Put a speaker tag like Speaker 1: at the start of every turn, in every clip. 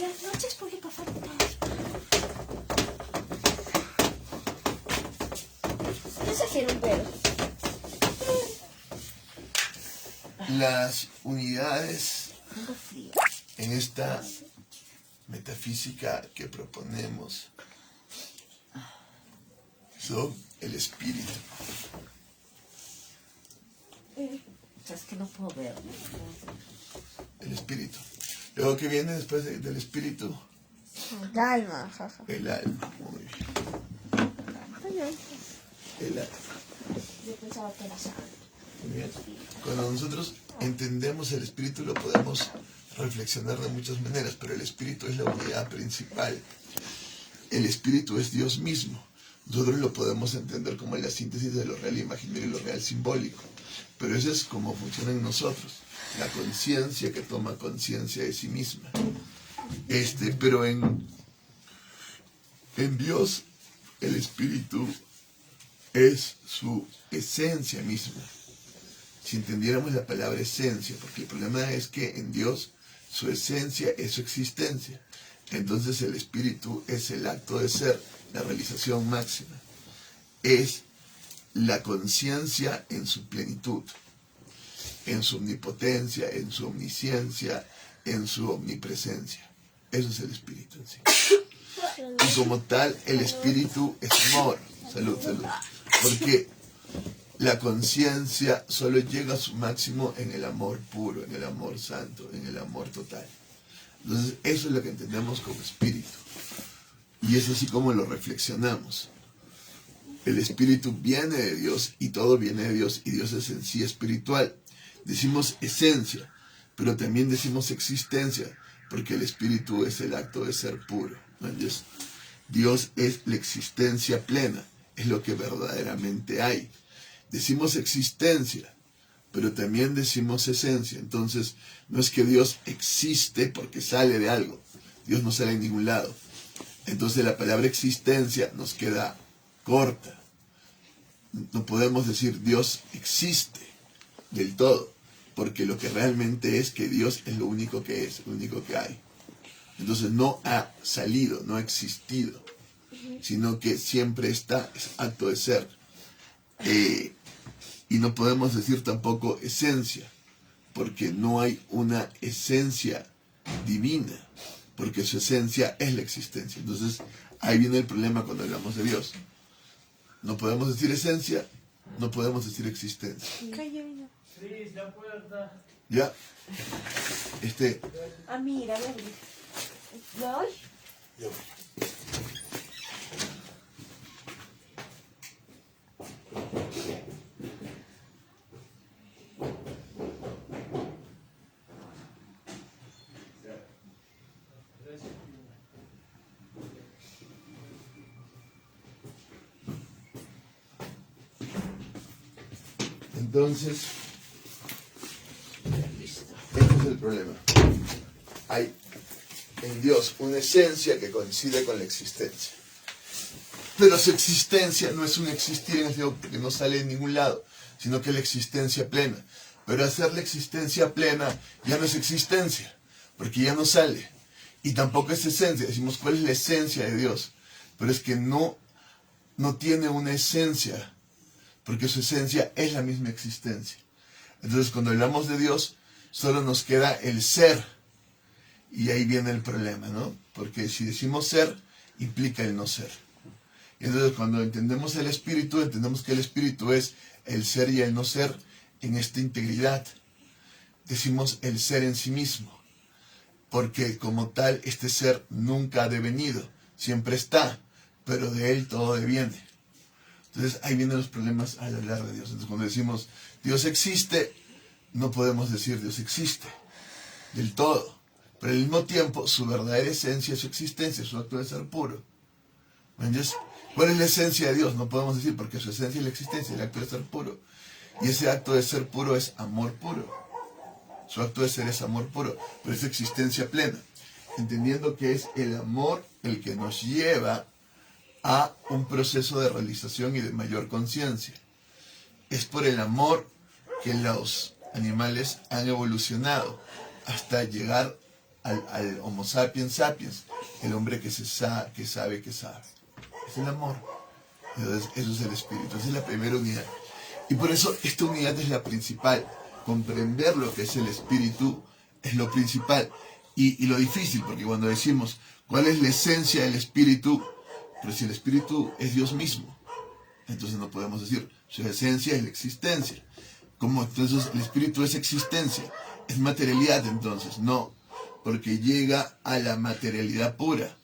Speaker 1: Buenas noches, público fantasma. ¿Qué se quiere un perro?
Speaker 2: Las unidades en esta metafísica que proponemos son el espíritu.
Speaker 1: Es que no puedo ver.
Speaker 2: El espíritu. Luego, ¿qué viene después del espíritu?
Speaker 1: El alma, jaja.
Speaker 2: El alma. Muy bien. El alma.
Speaker 1: Yo pensaba que era sangre.
Speaker 2: Muy bien. Cuando nosotros entendemos el espíritu lo podemos reflexionar de muchas maneras, pero el espíritu es la unidad principal. El espíritu es Dios mismo. Nosotros lo podemos entender como la síntesis de lo real imaginario y lo real simbólico. Pero eso es como funciona en nosotros. La conciencia que toma conciencia de sí misma. Pero en Dios el espíritu es su esencia misma. Si entendiéramos la palabra esencia, porque el problema es que en Dios su esencia es su existencia. Entonces el espíritu es el acto de ser, la realización máxima. Es la conciencia en su plenitud, en su omnipotencia, en su omnisciencia, en su omnipresencia. Eso es el espíritu en sí. Y como tal, el espíritu es amor. Salud, salud. Porque la conciencia solo llega a su máximo en el amor puro, en el amor santo, en el amor total. Entonces, eso es lo que entendemos como espíritu. Y es así como lo reflexionamos. El espíritu viene de Dios y todo viene de Dios y Dios es en sí espiritual. Decimos esencia, pero también decimos existencia, porque el espíritu es el acto de ser puro. ¿Entiendes? Dios es la existencia plena, es lo que verdaderamente hay. Decimos existencia, pero también decimos esencia. Entonces, no es que Dios existe porque sale de algo. Dios no sale en ningún lado. Entonces la palabra existencia nos queda corta. No podemos decir Dios existe del todo, porque lo que realmente es que Dios es lo único que es, lo único que hay. Entonces no ha salido, no ha existido, sino que siempre está, es acto de ser. Y no podemos decir tampoco esencia, porque no hay una esencia divina, porque su esencia es la existencia. Entonces ahí viene el problema cuando hablamos de Dios. No podemos decir esencia, no podemos decir existencia. ¿Ya?
Speaker 1: Ah, mira, ven. ¿Ya voy?
Speaker 2: Ya voy. Entonces, este es el problema. Hay en Dios una esencia que coincide con la existencia. Pero su existencia no es un existir en el sentido que no sale de ningún lado, sino que es la existencia plena. Pero hacer la existencia plena ya no es existencia, porque ya no sale. Y tampoco es esencia. Decimos, ¿cuál es la esencia de Dios? Pero es que no tiene una esencia, porque su esencia es la misma existencia. Entonces, cuando hablamos de Dios, solo nos queda el ser. Y ahí viene el problema, ¿no? Porque si decimos ser, implica el no ser. Y entonces, cuando entendemos el espíritu, entendemos que el espíritu es el ser y el no ser en esta integridad. Decimos el ser en sí mismo. Porque como tal, este ser nunca ha devenido. Siempre está, pero de él todo deviene. Entonces ahí vienen los problemas al hablar de Dios. Entonces cuando decimos Dios existe, no podemos decir Dios existe del todo. Pero al mismo tiempo su verdadera esencia es su existencia, su acto de ser puro. ¿Entiendes? ¿Cuál es la esencia de Dios? No podemos decir porque su esencia es la existencia, el acto de ser puro. Y ese acto de ser puro es amor puro. Su acto de ser es amor puro, pero es existencia plena. Entendiendo que es el amor el que nos lleva a un proceso de realización y de mayor conciencia. Es por el amor que los animales han evolucionado hasta llegar al Homo sapiens sapiens, el hombre que sabe que sabe. Es el amor. Entonces, eso es el espíritu. Esa es la primera unidad. Y por eso esta unidad es la principal. Comprender lo que es el espíritu es lo principal. Y lo difícil, porque cuando decimos cuál es la esencia del espíritu, pero si el espíritu es Dios mismo, entonces no podemos decir su esencia es la existencia. ¿Cómo? Entonces el espíritu es existencia, es materialidad entonces, no, porque llega a la materialidad pura,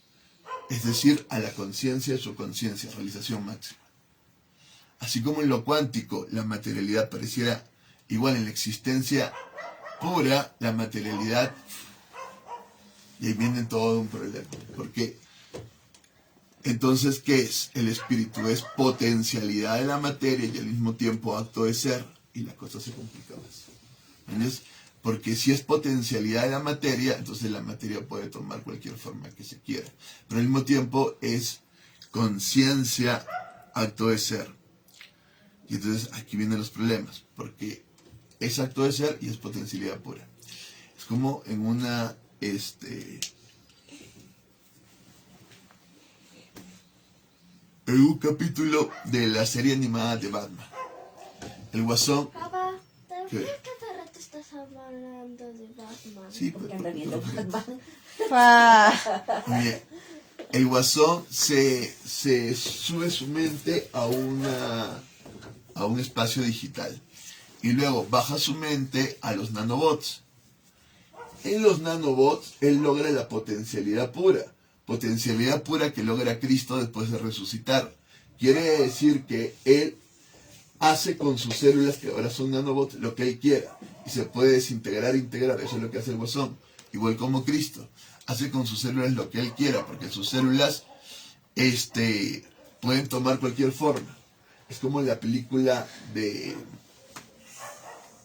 Speaker 2: es decir, a la conciencia de su conciencia, realización máxima. Así como en lo cuántico la materialidad pareciera igual en la existencia pura, la materialidad, y ahí viene todo un problema, porque entonces, ¿qué es? El espíritu es potencialidad de la materia y al mismo tiempo acto de ser, y la cosa se complica más. ¿Entiendes? Porque si es potencialidad de la materia, entonces la materia puede tomar cualquier forma que se quiera. Pero al mismo tiempo es conciencia, acto de ser. Y entonces aquí vienen los problemas, porque es acto de ser y es potencialidad pura. Es como en una, en un capítulo de la serie animada de Batman. El Guasón...
Speaker 3: Papá,
Speaker 2: ¿Qué?
Speaker 3: ¿por qué cada rato estás hablando de Batman?
Speaker 2: Sí,
Speaker 1: Porque
Speaker 2: pues,
Speaker 1: anda viendo Batman.
Speaker 2: Bien. El Guasón se sube su mente a un espacio digital. Y luego baja su mente a los nanobots. En los nanobots, él logra la potencialidad pura. Potencialidad pura que logra Cristo después de resucitar. Quiere decir que él hace con sus células, que ahora son nanobots, lo que él quiera. Y se puede desintegrar e integrar. Eso es lo que hace el Guasón. Igual como Cristo. Hace con sus células lo que él quiera, porque sus células pueden tomar cualquier forma. Es como la película de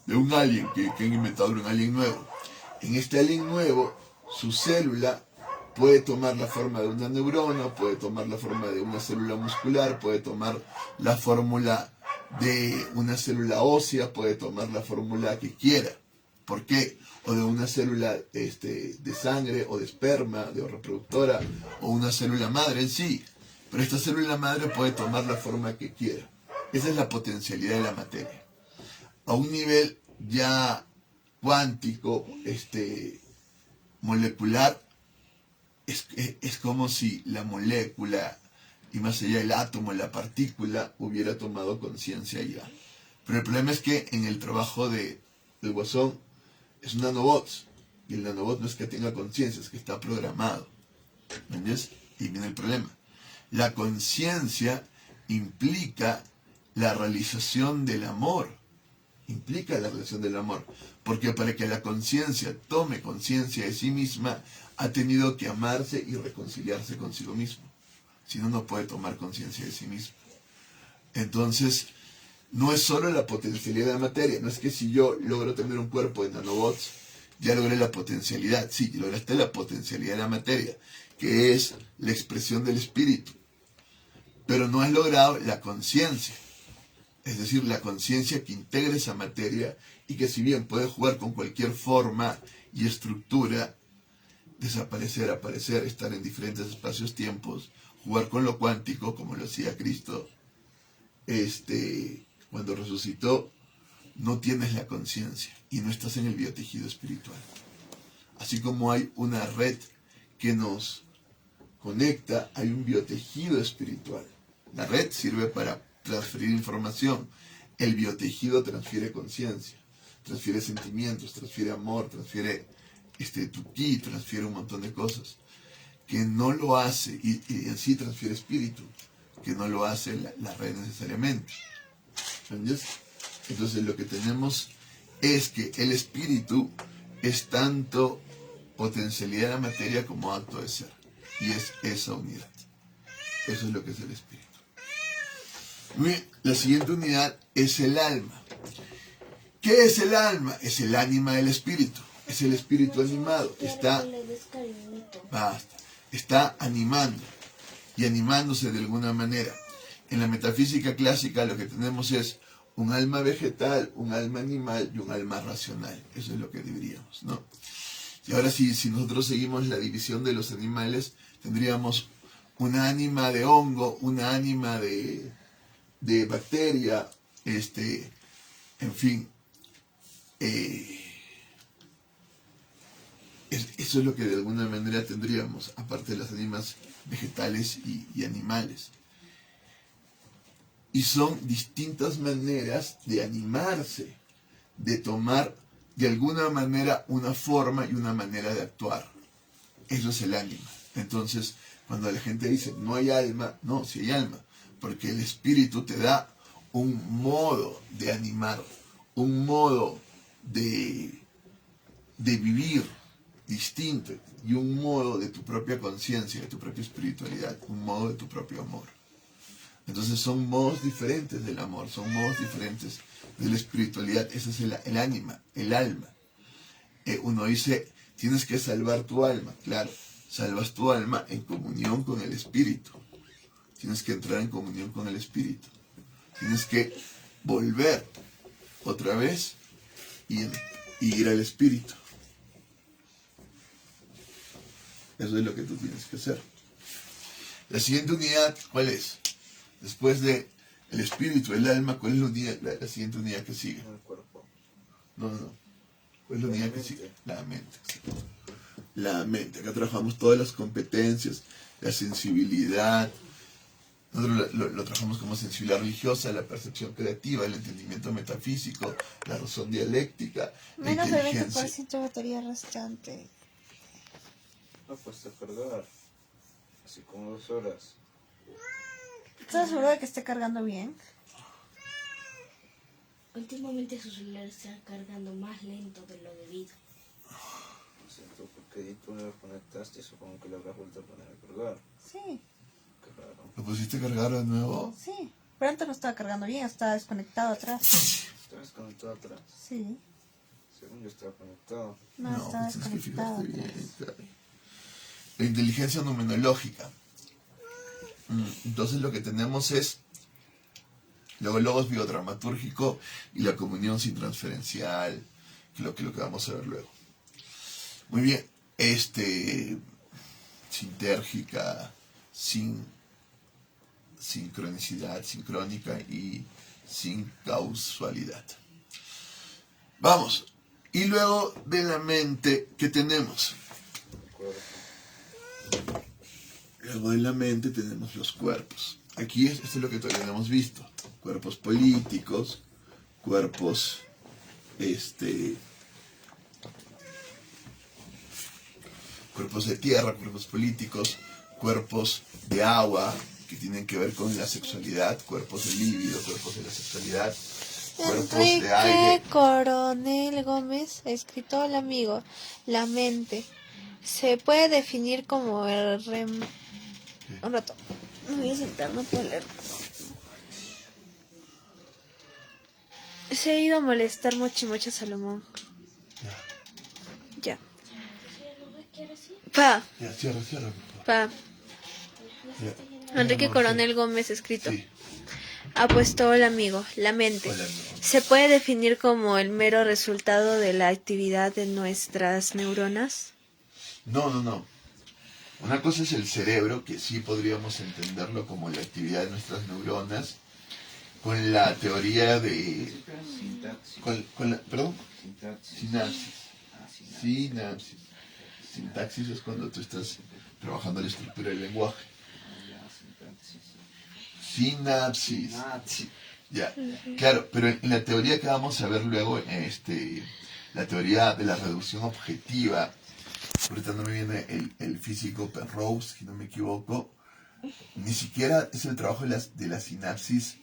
Speaker 2: un alien que han inventado, un alien nuevo. En este alien nuevo, su célula puede tomar la forma de una neurona, puede tomar la forma de una célula muscular, puede tomar la fórmula de una célula ósea, puede tomar la fórmula que quiera. ¿Por qué? O de una célula de sangre, o de esperma, de reproductora, o una célula madre en sí. Pero esta célula madre puede tomar la forma que quiera. Esa es la potencialidad de la materia. A un nivel ya cuántico, molecular, es como si la molécula, y más allá del átomo, la partícula, hubiera tomado conciencia ya. Pero el problema es que en el trabajo del Guasón es un nanobot, y el nanobot no es que tenga conciencia, es que está programado. ¿Entiendes? Y viene el problema. La conciencia implica la realización del amor. Implica la realización del amor. Porque para que la conciencia tome conciencia de sí misma, ha tenido que amarse y reconciliarse consigo mismo. Si no, no puede tomar conciencia de sí mismo. Entonces, no es solo la potencialidad de la materia. No es que si yo logro tener un cuerpo de nanobots, ya logré la potencialidad. Sí, lograste la potencialidad de la materia, que es la expresión del espíritu. Pero no has logrado la conciencia. Es decir, la conciencia que integra esa materia y que si bien puede jugar con cualquier forma y estructura, desaparecer, aparecer, estar en diferentes espacios-tiempos, jugar con lo cuántico, como lo hacía Cristo, cuando resucitó, no tienes la conciencia y no estás en el biotejido espiritual. Así como hay una red que nos conecta, hay un biotejido espiritual. La red sirve para transferir información. El biotejido transfiere conciencia, transfiere sentimientos, transfiere amor, transfiere tu ki, transfiere un montón de cosas. Que no lo hace, y en sí transfiere espíritu, que no lo hace la red necesariamente. ¿Entiendes? Entonces lo que tenemos es que el espíritu es tanto potencialidad de la materia como acto de ser. Y es esa unidad. Eso es lo que es el espíritu. Bien, la siguiente unidad es el alma. ¿Qué es el alma? Es el ánima del espíritu. Es el espíritu animado. Está animando y animándose de alguna manera. En la metafísica clásica lo que tenemos es un alma vegetal, un alma animal y un alma racional. Eso es lo que diríamos, ¿no? Y ahora si nosotros seguimos la división de los animales, tendríamos una ánima de hongo, una ánima de bacteria, en fin. Eso es lo que de alguna manera tendríamos, aparte de las ánimas vegetales y animales. Y son distintas maneras de animarse, de tomar de alguna manera una forma y una manera de actuar. Eso es el ánima. Entonces, cuando la gente dice no hay alma, no, sí hay alma, porque el espíritu te da un modo de animar, un modo de vivir distinto y un modo de tu propia conciencia, de tu propia espiritualidad, un modo de tu propio amor. Entonces son modos diferentes del amor, son modos diferentes de la espiritualidad. Ese es el ánima, el alma. Uno dice, tienes que salvar tu alma. Claro, salvas tu alma en comunión con el espíritu. Tienes que entrar en comunión con el espíritu. Tienes que volver otra vez y ir al espíritu. Eso es lo que tú tienes que hacer. La siguiente unidad, ¿cuál es? Después de el espíritu, el alma, ¿cuál es la siguiente unidad que sigue?
Speaker 4: El cuerpo.
Speaker 2: No. ¿Cuál es la unidad que sigue? La mente. La mente. Acá trabajamos todas las competencias, la sensibilidad. Nosotros lo trabajamos como sensibilidad religiosa, la percepción creativa, el entendimiento metafísico, la razón dialéctica, la
Speaker 5: Menos del
Speaker 2: inteligencia.
Speaker 5: 20% de batería restante.
Speaker 4: Lo puedes cargar. Así como 2 horas.
Speaker 5: ¿Estás seguro de que esté cargando bien?
Speaker 3: Últimamente su celular está cargando más lento de lo debido.
Speaker 4: No sé tú, porque tú lo conectaste, supongo que lo habrás vuelto a poner a cargar.
Speaker 5: Sí,
Speaker 4: Qué raro.
Speaker 2: ¿Lo pusiste a cargar de nuevo?
Speaker 5: sí. Pero antes no estaba cargando bien, estaba desconectado atrás.
Speaker 4: ¿Estabas conectado atrás?
Speaker 5: Sí,
Speaker 4: Según yo estaba conectado.
Speaker 5: no, estaba
Speaker 2: pues tienes que
Speaker 5: desconectado
Speaker 2: fijarte
Speaker 5: atrás.
Speaker 2: bien, claro. La inteligencia numenológica. Entonces lo que tenemos es luego el logos biodramatúrgico y la comunión sin transferencial, que es lo que vamos a ver luego. Muy bien, sintérgica, sin sincronicidad, sincrónica y sin causalidad. Vamos, y luego de la mente, ¿qué tenemos?
Speaker 4: Cuerpo.
Speaker 2: Luego de la mente tenemos los cuerpos. Aquí esto es lo que todavía no hemos visto. Cuerpos políticos, cuerpos, cuerpos de tierra, cuerpos políticos, cuerpos de agua, que tienen que ver con la sexualidad, cuerpos de líbido, cuerpos de la sexualidad, cuerpos de aire.
Speaker 5: Enrique Coronel Gómez, escritor al amigo, la mente se puede definir como el Un rato, me voy a sentar, no puedo leer. Se ha ido a molestar mucho a Salomón. Ya. Pa,
Speaker 2: Ya, cierra, por favor.
Speaker 5: pa.
Speaker 2: Ya.
Speaker 5: Enrique
Speaker 2: No,
Speaker 5: Coronel Gómez, escrito.
Speaker 2: Sí.
Speaker 5: Ha puesto el amigo, la mente.
Speaker 2: Hola, amigo.
Speaker 5: Se puede definir como el mero resultado de la actividad de nuestras neuronas.
Speaker 2: No. Una cosa es el cerebro, que sí podríamos entenderlo como la actividad de nuestras neuronas, con la teoría de...
Speaker 4: Sintaxis.
Speaker 2: ¿Perdón?
Speaker 4: Sintaxis.
Speaker 2: Sinapsis.
Speaker 4: Ah, sinapsis.
Speaker 2: Sinapsis. Sintaxis es cuando tú estás trabajando la estructura del lenguaje.
Speaker 4: Ya, sintaxis.
Speaker 2: Sinapsis.
Speaker 4: Sinapsis.
Speaker 2: Ya, claro, pero en la teoría que vamos a ver luego, la teoría de la reducción objetiva, ahorita no me viene el físico Penrose, si no me equivoco, ni siquiera es el trabajo de la sinapsis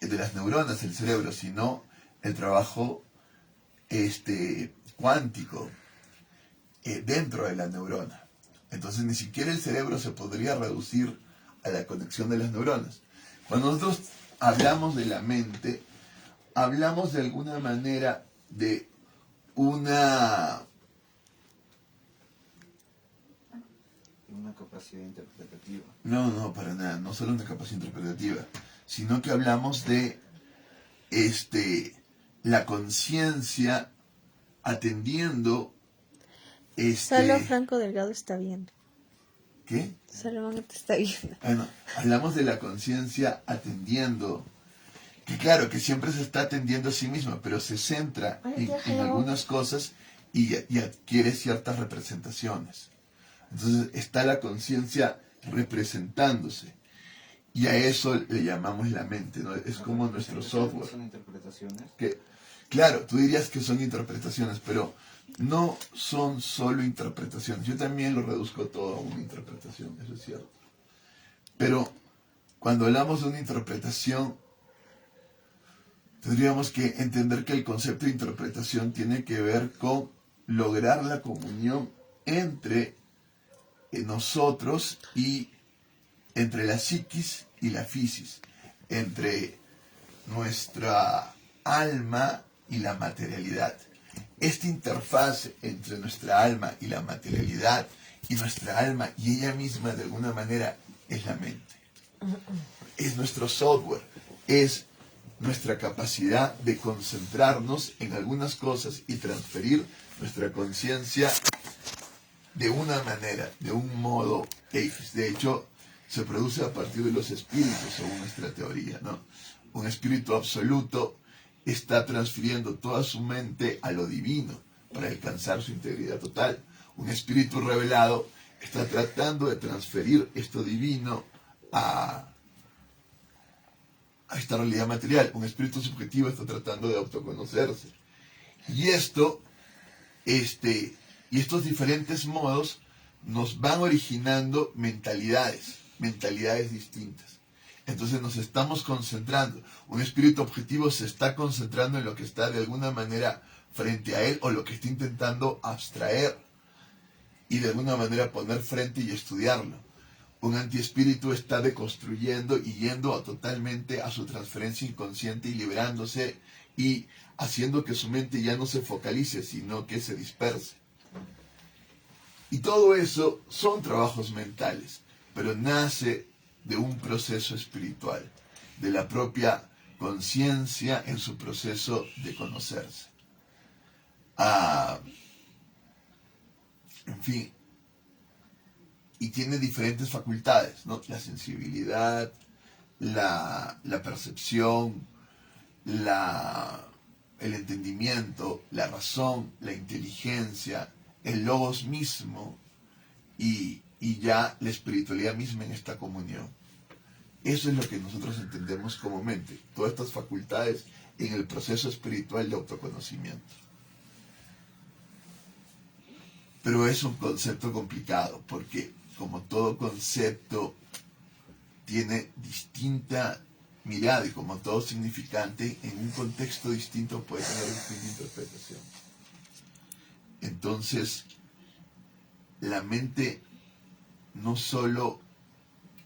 Speaker 2: de las neuronas del cerebro, sino el trabajo cuántico dentro de la neurona. Entonces ni siquiera el cerebro se podría reducir a la conexión de las neuronas. Cuando nosotros hablamos de la mente, hablamos de alguna manera de una
Speaker 4: capacidad interpretativa.
Speaker 2: No, para nada, no solo una capacidad interpretativa, sino que hablamos de la conciencia atendiendo
Speaker 5: Solo Franco Delgado está viendo.
Speaker 2: ¿Qué?
Speaker 5: Salomón te está viendo.
Speaker 2: Bueno, hablamos de la conciencia atendiendo, que claro, que siempre se está atendiendo a sí misma, pero se centra en algunas cosas y adquiere ciertas representaciones. Entonces está la conciencia representándose. Y a eso le llamamos la mente, ¿no? Es como nuestro software.
Speaker 4: ¿Son interpretaciones?
Speaker 2: Que, claro, tú dirías que son interpretaciones, pero no son solo interpretaciones. Yo también lo reduzco todo a una interpretación, eso es cierto. Pero cuando hablamos de una interpretación, tendríamos que entender que el concepto de interpretación tiene que ver con lograr la comunión entre nosotros y entre la psiquis y la fisis, entre nuestra alma y la materialidad. Esta interfaz entre nuestra alma y la materialidad, y nuestra alma y ella misma, de alguna manera, es la mente. Es nuestro software, es nuestra capacidad de concentrarnos en algunas cosas y transferir nuestra conciencia de una manera, de un modo X. De hecho, se produce a partir de los espíritus, según nuestra teoría, ¿no? Un espíritu absoluto está transfiriendo toda su mente a lo divino para alcanzar su integridad total. Un espíritu revelado está tratando de transferir esto divino a esta realidad material. Un espíritu subjetivo está tratando de autoconocerse. Y estos diferentes modos nos van originando mentalidades distintas. Entonces nos estamos concentrando. Un espíritu objetivo se está concentrando en lo que está de alguna manera frente a él o lo que está intentando abstraer y de alguna manera poner frente y estudiarlo. Un antiespíritu está deconstruyendo y yendo totalmente a su transferencia inconsciente y liberándose y haciendo que su mente ya no se focalice, sino que se disperse. Y todo eso son trabajos mentales, pero nace de un proceso espiritual, de la propia conciencia en su proceso de conocerse. En fin, y tiene diferentes facultades, ¿no? La sensibilidad, la percepción, el entendimiento, la razón, la inteligencia, el logos mismo y ya la espiritualidad misma en esta comunión. Eso es lo que nosotros entendemos como mente, todas estas facultades en el proceso espiritual de autoconocimiento. Pero es un concepto complicado porque, como todo concepto, tiene distinta mirada y como todo significante, en un contexto distinto puede tener distinta interpretación. Entonces, la mente no solo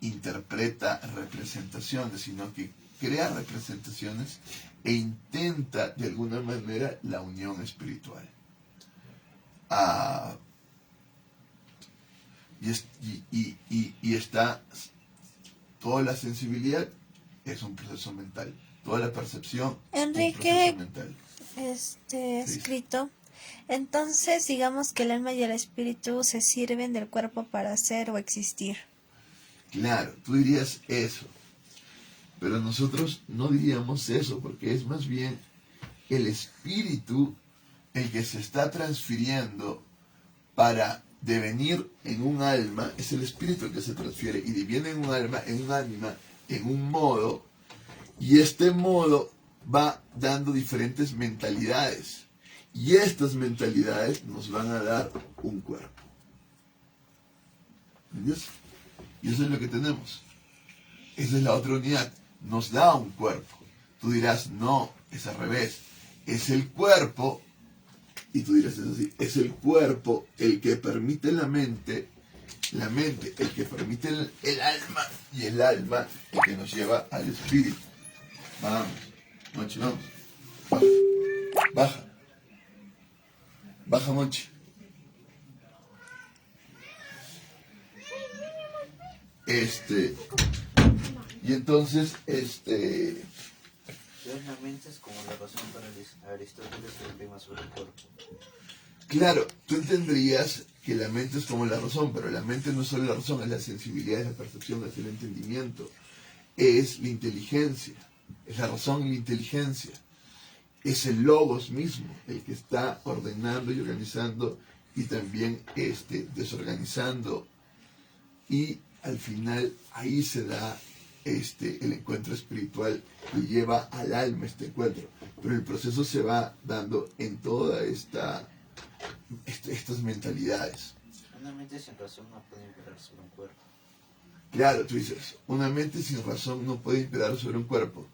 Speaker 2: interpreta representaciones, sino que crea representaciones e intenta de alguna manera la unión espiritual. Y está toda la sensibilidad es un proceso mental, toda la percepción
Speaker 5: Enrique,
Speaker 2: un proceso mental.
Speaker 5: escrito. Entonces, digamos que el alma y el espíritu se sirven del cuerpo para ser o existir.
Speaker 2: Claro, tú dirías eso, pero nosotros no diríamos eso, porque es más bien el espíritu el que se está transfiriendo para devenir en un alma, es el espíritu el que se transfiere y deviene en un alma, en un ánima, en un modo, y este modo va dando diferentes mentalidades, y estas mentalidades nos van a dar un cuerpo. ¿Entiendes? Y eso es lo que tenemos. Esa es la otra unidad. Nos da un cuerpo. Tú dirás, no, es al revés. Es el cuerpo, y tú dirás, es así, es el cuerpo el que permite la mente el que permite el alma, y el alma el que nos lleva al espíritu. Vamos, Monchi, vamos. Baja. Baja, Monchi. Y entonces,
Speaker 4: Entonces la mente es como la razón para Aristóteles que tema sobre el cuerpo.
Speaker 2: Claro, tú entenderías que la mente es como la razón, pero la mente no es solo la razón, es la sensibilidad, es la percepción, es el entendimiento, es la inteligencia, es la razón y la inteligencia, es el logos mismo, el que está ordenando y organizando y también desorganizando, y al final ahí se da el encuentro espiritual que lleva al alma este encuentro, pero el proceso se va dando en toda estas mentalidades.
Speaker 4: Una mente sin razón no puede imperar sobre un cuerpo.
Speaker 2: Claro, tú dices, una mente sin razón no puede imperar sobre un cuerpo,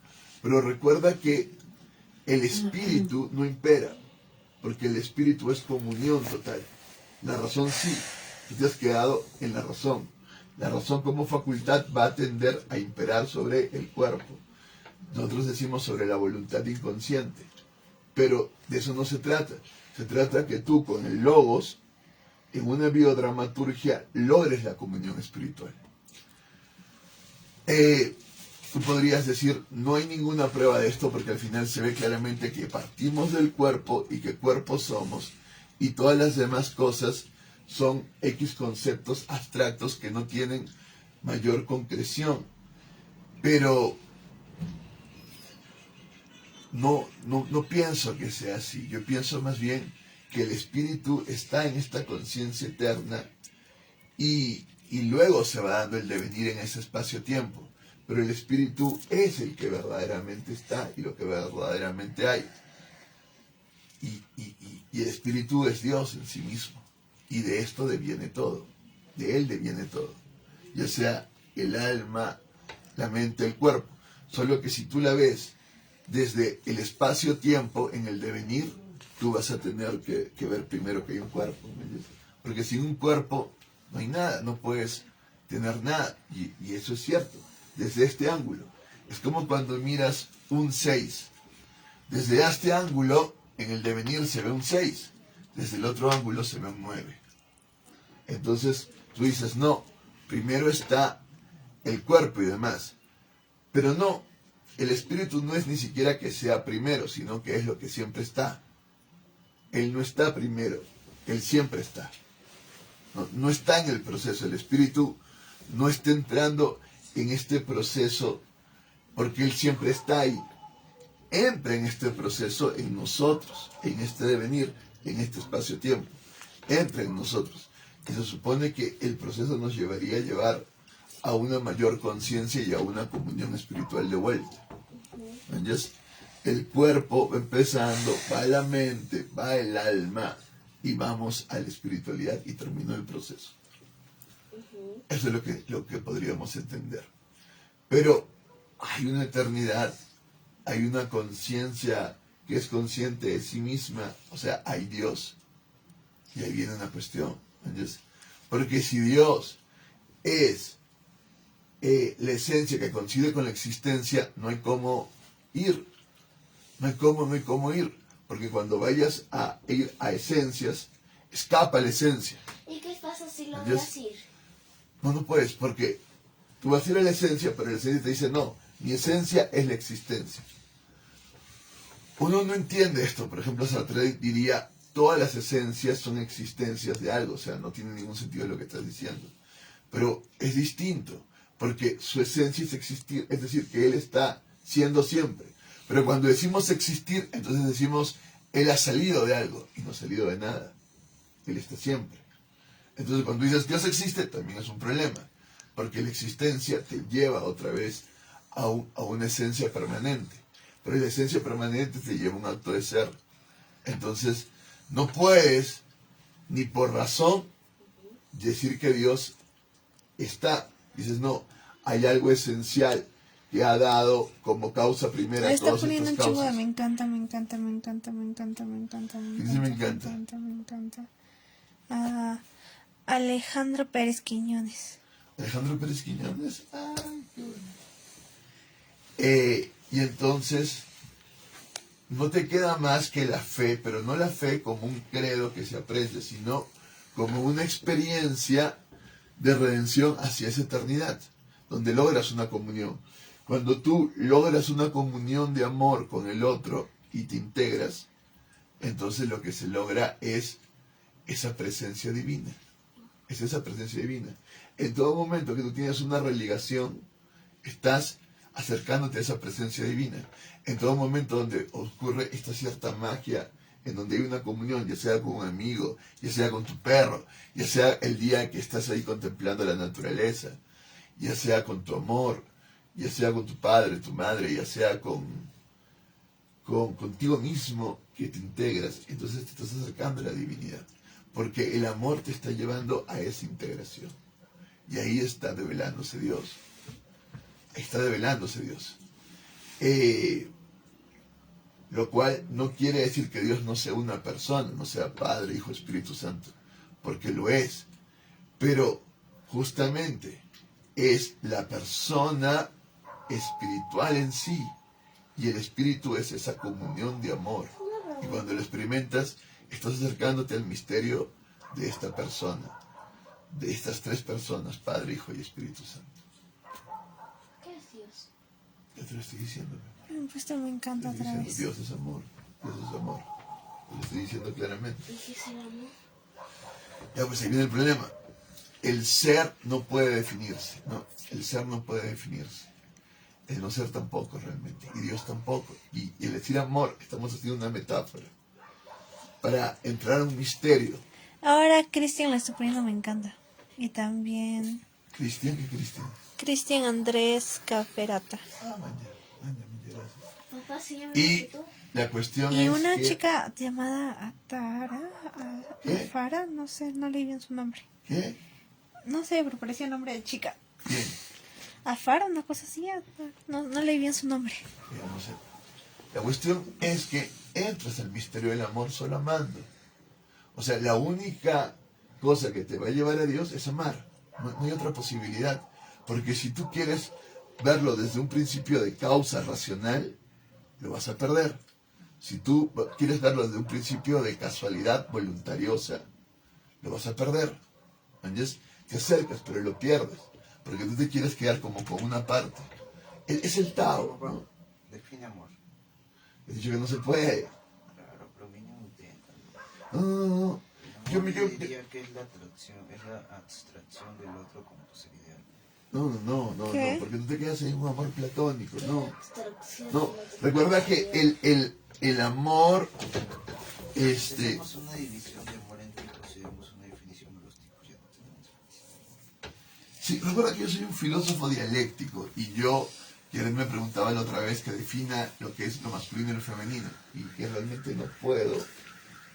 Speaker 2: pero recuerda que el espíritu no impera, porque el espíritu es comunión total. La razón sí, tú te has quedado en la razón. La razón como facultad va a tender a imperar sobre el cuerpo. Nosotros decimos sobre la voluntad inconsciente, pero de eso no se trata. Se trata que tú con el logos, en una biodramaturgia, logres la comunión espiritual. Tú podrías decir, no hay ninguna prueba de esto porque al final se ve claramente que partimos del cuerpo y que cuerpo somos y todas las demás cosas son X conceptos abstractos que no tienen mayor concreción. Pero no pienso que sea así. Yo pienso más bien que el espíritu está en esta conciencia eterna y luego se va dando el devenir en ese espacio-tiempo. Pero el espíritu es el que verdaderamente está y lo que verdaderamente hay. Y el espíritu es Dios en sí mismo. Y de esto deviene todo. De él deviene todo. Ya sea el alma, la mente, el cuerpo. Solo que si tú la ves desde el espacio-tiempo en el devenir, tú vas a tener que ver primero que hay un cuerpo. Porque sin un cuerpo no hay nada, no puedes tener nada. Y eso es cierto. Desde este ángulo. Es como cuando miras un 6. Desde este ángulo, en el devenir se ve un 6. Desde el otro ángulo se ve un 9. Entonces tú dices, no, primero está el cuerpo y demás. Pero no, el espíritu no es ni siquiera que sea primero, sino que es lo que siempre está. Él no está primero, él siempre está. No está en el proceso, el espíritu no está entrando en este proceso porque él siempre está ahí. Entra en este proceso en nosotros, en este devenir, en este espacio-tiempo. Entra en nosotros. Y se supone que el proceso nos llevaría a llevar a una mayor conciencia y a una comunión espiritual de vuelta. Entonces, el cuerpo va empezando, va la mente, va el alma y vamos a la espiritualidad y terminó el proceso. Eso es lo que podríamos entender. Pero hay una eternidad, hay una conciencia que es consciente de sí misma, o sea, hay Dios. Y ahí viene una cuestión. ¿Entiendes? Porque si Dios es la esencia que coincide con la existencia, no hay cómo ir. No hay cómo ir. Porque cuando vayas a ir a esencias, escapa la esencia.
Speaker 3: ¿Y qué pasa si logras ir?
Speaker 2: No puedes, porque tú vas a ir a la esencia, pero la esencia te dice, no, mi esencia es la existencia. Uno no entiende esto. Por ejemplo, Sartre diría, todas las esencias son existencias de algo, o sea, no tiene ningún sentido lo que estás diciendo. Pero es distinto, porque su esencia es existir, es decir, que él está siendo siempre. Pero cuando decimos existir, entonces decimos, él ha salido de algo, y no ha salido de nada. Él está siempre. Entonces cuando dices Dios existe, también es un problema, porque la existencia te lleva otra vez a una esencia permanente. Pero la esencia permanente te lleva a un acto de ser. Entonces, no puedes, ni por razón, decir que Dios está. Dices, no, hay algo esencial que ha dado como causa primera.
Speaker 5: Me está
Speaker 2: todas
Speaker 5: poniendo un
Speaker 2: estas
Speaker 5: chingo de
Speaker 2: causas.
Speaker 5: me encanta, me encanta, me encanta, me encanta, me encanta, me
Speaker 2: Dice, me
Speaker 5: encanta,
Speaker 2: encanta.
Speaker 5: me encanta. Alejandro Pérez Quiñones.
Speaker 2: Alejandro Pérez Quiñones. Ay, qué bueno. Y entonces, no te queda más que la fe, pero no la fe como un credo que se aprende, sino como una experiencia de redención hacia esa eternidad, donde logras una comunión. Cuando tú logras una comunión de amor con el otro y te integras, entonces lo que se logra es esa presencia divina. Es esa presencia divina. En todo momento que tú tienes una religación, estás acercándote a esa presencia divina. En todo momento donde ocurre esta cierta magia, en donde hay una comunión, ya sea con un amigo, ya sea con tu perro, ya sea el día que estás ahí contemplando la naturaleza, ya sea con tu amor, ya sea con tu padre, tu madre, ya sea contigo mismo que te integras, entonces te estás acercando a la divinidad, porque el amor te está llevando a esa integración. Y ahí está develándose Dios. Ahí está develándose Dios. Lo cual no quiere decir que Dios no sea una persona, no sea Padre, Hijo, Espíritu Santo, porque lo es. Pero justamente es la persona espiritual en sí. Y el Espíritu es esa comunión de amor. Y cuando lo experimentas, estás acercándote al misterio de esta persona, de estas tres personas, Padre, Hijo y Espíritu Santo.
Speaker 3: ¿Qué es Dios?
Speaker 2: Ya te lo estoy diciendo.
Speaker 5: Pues esto me encanta
Speaker 2: Estoy
Speaker 5: otra
Speaker 2: diciendo,
Speaker 5: vez.
Speaker 2: Dios es amor. Dios es amor. Te lo estoy diciendo claramente.
Speaker 3: ¿Y qué es el amor?
Speaker 2: Ya, pues ahí viene el problema. El ser no puede definirse, ¿no? El ser no puede definirse. El no ser tampoco realmente. Y Dios tampoco. Y el decir amor, estamos haciendo una metáfora para entrar a un misterio.
Speaker 5: Ahora Cristian la está poniendo me encanta. Y también
Speaker 2: ¿Cristian? ¿Qué Cristian?
Speaker 5: Cristian Andrés Caferata.
Speaker 2: Gracias.
Speaker 3: Papá, sí, ya me
Speaker 2: Y
Speaker 3: lo quitó.
Speaker 2: la cuestión
Speaker 5: Y
Speaker 2: es
Speaker 5: una
Speaker 2: que...
Speaker 5: chica llamada Atara,
Speaker 2: ¿Qué?
Speaker 5: Afara, no sé, no leí bien su nombre.
Speaker 2: ¿Qué?
Speaker 5: No sé, pero parecía nombre de chica.
Speaker 2: Bien.
Speaker 5: Afara, una cosa así, no leí bien su nombre.
Speaker 2: Ya, no sé. La cuestión es que entras al misterio del amor solo amando. O sea, la única cosa que te va a llevar a Dios es amar. No hay otra posibilidad. Porque si tú quieres verlo desde un principio de causa racional, lo vas a perder. Si tú quieres verlo desde un principio de casualidad voluntariosa, lo vas a perder. ¿Entiendes? Te acercas, pero lo pierdes. Porque tú te quieres quedar como con una parte. Es el Tao, ¿no?
Speaker 4: Define amor.
Speaker 2: He dicho que no se puede.
Speaker 4: Claro, pero mínimo intenta.
Speaker 2: No.
Speaker 4: Yo diría que es la atracción, es la abstracción del otro como tu ser ideal.
Speaker 2: No,
Speaker 5: ¿Qué?
Speaker 2: porque tú te quedas en un amor platónico, no.
Speaker 3: Abstracción.
Speaker 2: No, recuerda que el amor,
Speaker 4: Si hacemos una división de amor en tipos, si damos una definición de los tipos, ya no tenemos felicidad.
Speaker 2: sí, recuerda que yo soy un filósofo dialéctico y yo, Karen me preguntaba la otra vez que defina lo que es lo masculino y lo femenino y que realmente no puedo,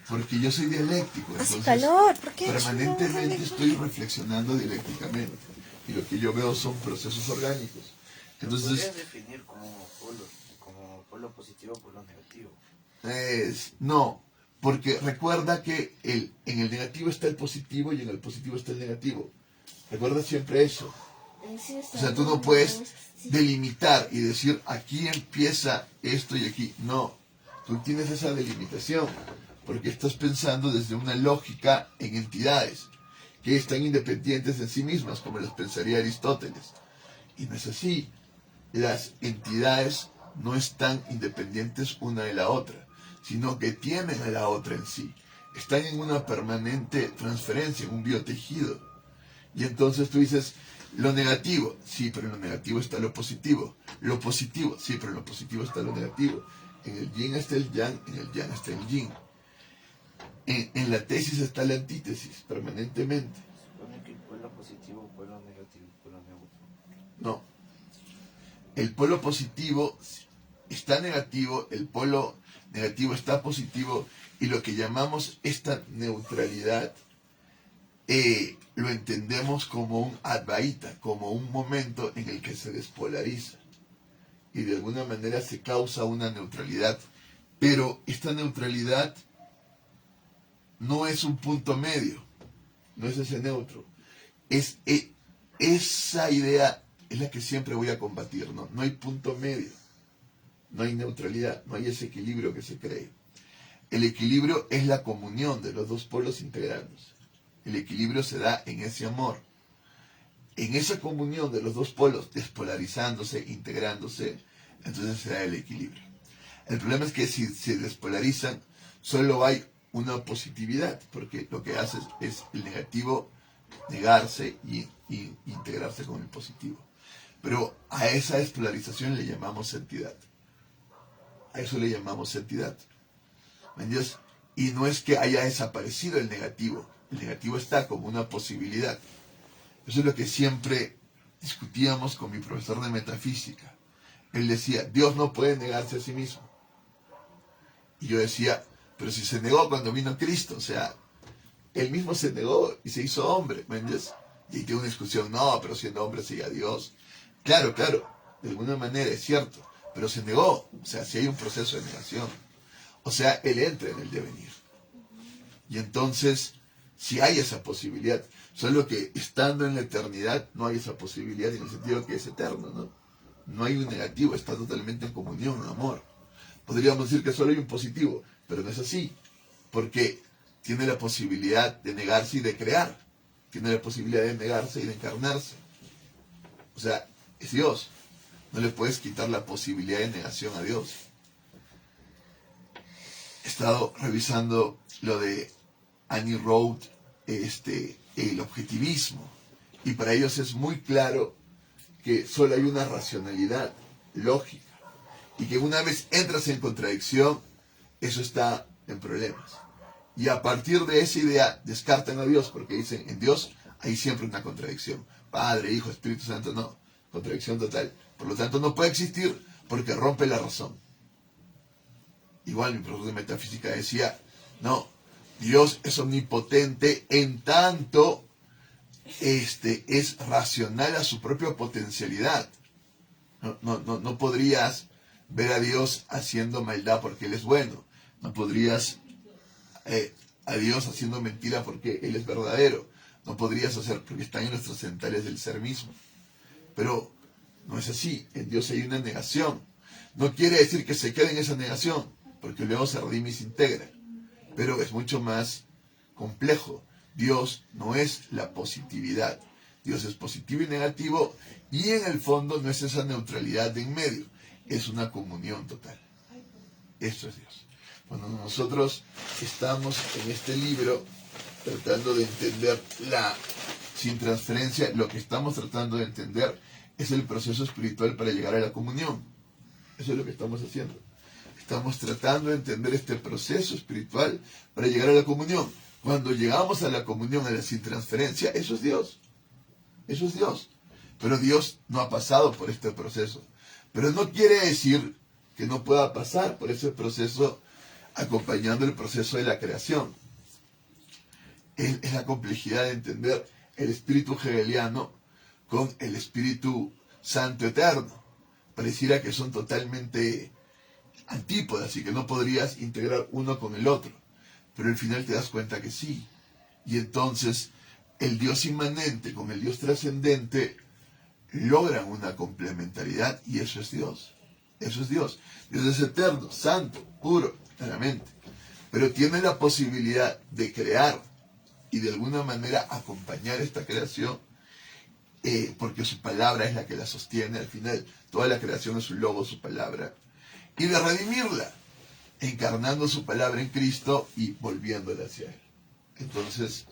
Speaker 2: porque yo soy dialéctico,
Speaker 5: Hace
Speaker 2: entonces
Speaker 5: calor, ¿por qué?
Speaker 2: permanentemente estoy reflexionando dialécticamente y lo que yo veo son procesos orgánicos. Entonces,
Speaker 4: Podrías definir como polo positivo o polo negativo.
Speaker 2: no, porque recuerda que en el negativo está el positivo y en el positivo está el negativo. Recuerda siempre eso. O sea, tú no puedes delimitar y decir aquí empieza esto y aquí. No, tú tienes esa delimitación porque estás pensando desde una lógica en entidades que están independientes en sí mismas, como las pensaría Aristóteles. Y no es así. Las entidades no están independientes una de la otra, sino que tienen a la otra en sí. Están en una permanente transferencia, en un biotejido. Y entonces tú dices, lo negativo, sí, pero en lo negativo está lo positivo. Lo positivo, sí, pero en lo positivo está lo negativo. En el yin está el yang, en el yang está el yin. En la tesis está la antítesis, permanentemente.
Speaker 4: Supone que el polo positivo, polo negativo, polo neutro.
Speaker 2: No. El polo positivo está negativo, el polo negativo está positivo, y lo que llamamos esta neutralidad lo entendemos como un advaita, como un momento en el que se despolariza y de alguna manera se causa una neutralidad, pero esta neutralidad no es un punto medio, no es ese neutro, esa idea es la que siempre voy a combatir, ¿no? No hay punto medio, no hay neutralidad, no hay ese equilibrio que se cree. El equilibrio es la comunión de los dos polos integrándose. El equilibrio se da en ese amor. En esa comunión de los dos polos, despolarizándose, integrándose, entonces se da el equilibrio. El problema es que si se despolarizan, solo hay una positividad, porque lo que hace es el negativo negarse y integrarse con el positivo. Pero a esa despolarización le llamamos santidad. A eso le llamamos santidad. ¿Me entiendes? Y no es que haya desaparecido el negativo está como una posibilidad. Eso es lo que siempre discutíamos con mi profesor de metafísica. Él decía, Dios no puede negarse a sí mismo. Y yo decía, pero si se negó cuando vino Cristo, o sea, él mismo se negó y se hizo hombre, ¿me entiendes? Y ahí tengo una discusión, no, pero siendo hombre sería Dios. Claro, de alguna manera es cierto, pero se negó, o sea, si hay un proceso de negación. O sea, él entra en el devenir. Y entonces, si hay esa posibilidad, solo que estando en la eternidad no hay esa posibilidad en el sentido que es eterno, ¿no? No hay un negativo, está totalmente en comunión, en amor. Podríamos decir que solo hay un positivo, pero no es así, porque tiene la posibilidad de negarse y de crear, tiene la posibilidad de negarse y de encarnarse. O sea, es Dios. No le puedes quitar la posibilidad de negación a Dios. He estado revisando lo de Annie Roth, el objetivismo, y para ellos es muy claro que solo hay una racionalidad lógica, y que una vez entras en contradicción, eso está en problemas. Y a partir de esa idea descartan a Dios, porque dicen, en Dios hay siempre una contradicción. Padre, Hijo, Espíritu Santo, no. Contradicción total. Por lo tanto, no puede existir porque rompe la razón. Igual mi profesor de metafísica decía, no, Dios es omnipotente en tanto es racional a su propia potencialidad. No podrías ver a Dios haciendo maldad porque Él es bueno. No podrías a Dios haciendo mentira porque Él es verdadero. No podrías hacer porque están en los trascendentales del ser mismo. Pero no es así. En Dios hay una negación. No quiere decir que se quede en esa negación, porque luego se redime y se integra. Pero es mucho más complejo. Dios no es la positividad. Dios es positivo y negativo, y en el fondo no es esa neutralidad de en medio. Es una comunión total. Esto es Dios. Cuando nosotros estamos en este libro tratando de entender la sin transferencia, lo que estamos tratando de entender es el proceso espiritual para llegar a la comunión. Eso es lo que estamos haciendo. Estamos tratando de entender este proceso espiritual para llegar a la comunión. Cuando llegamos a la comunión, a la sin transferencia, eso es Dios. Eso es Dios. Pero Dios no ha pasado por este proceso. Pero no quiere decir que no pueda pasar por ese proceso acompañando el proceso de la creación. Es la complejidad de entender el espíritu hegeliano con el Espíritu Santo eterno. Pareciera que son totalmente antípodas y que no podrías integrar uno con el otro. Pero al final te das cuenta que sí. Y entonces el Dios inmanente con el Dios trascendente logran una complementariedad, y eso es Dios. Eso es Dios. Dios es eterno, santo, puro, claramente. Pero tiene la posibilidad de crear y de alguna manera acompañar esta creación, porque su palabra es la que la sostiene. Al final, toda la creación es su logo, su palabra. Y de redimirla, encarnando su palabra en Cristo y volviéndola hacia Él. Entonces,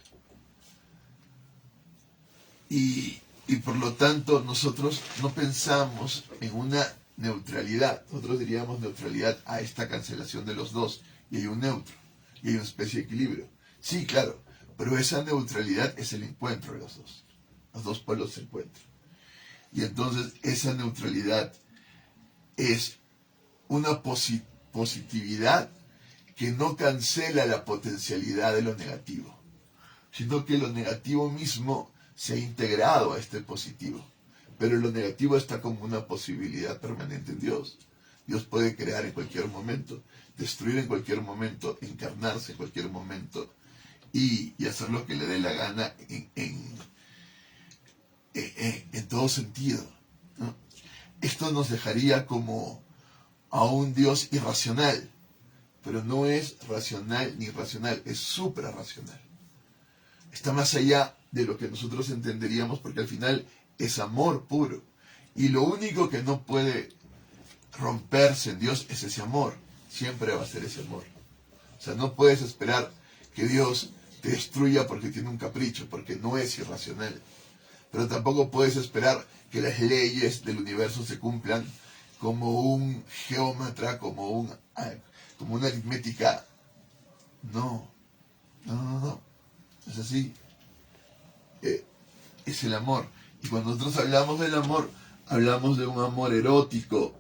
Speaker 2: y por lo tanto, nosotros no pensamos en una neutralidad. Nosotros diríamos neutralidad a esta cancelación de los dos. Y hay un neutro, y hay una especie de equilibrio. Sí, claro, pero esa neutralidad es el encuentro de los dos. Los dos polos se encuentran. Y entonces esa neutralidad es una positividad que no cancela la potencialidad de lo negativo, sino que lo negativo mismo se ha integrado a este positivo. Pero lo negativo está como una posibilidad permanente en Dios. Dios puede crear en cualquier momento, destruir en cualquier momento, encarnarse en cualquier momento y hacer lo que le dé la gana en todo sentido, ¿no? Esto nos dejaría como a un Dios irracional, pero no es racional ni irracional, es suprarracional. Está más allá de lo que nosotros entenderíamos, porque al final es amor puro. Y lo único que no puede romperse en Dios es ese amor. Siempre va a ser ese amor. O sea, no puedes esperar que Dios te destruya porque tiene un capricho, porque no es irracional. Pero tampoco puedes esperar que las leyes del universo se cumplan como un geómetra, como una aritmética. No. Es así. Es el amor. Y cuando nosotros hablamos del amor, hablamos de un amor erótico,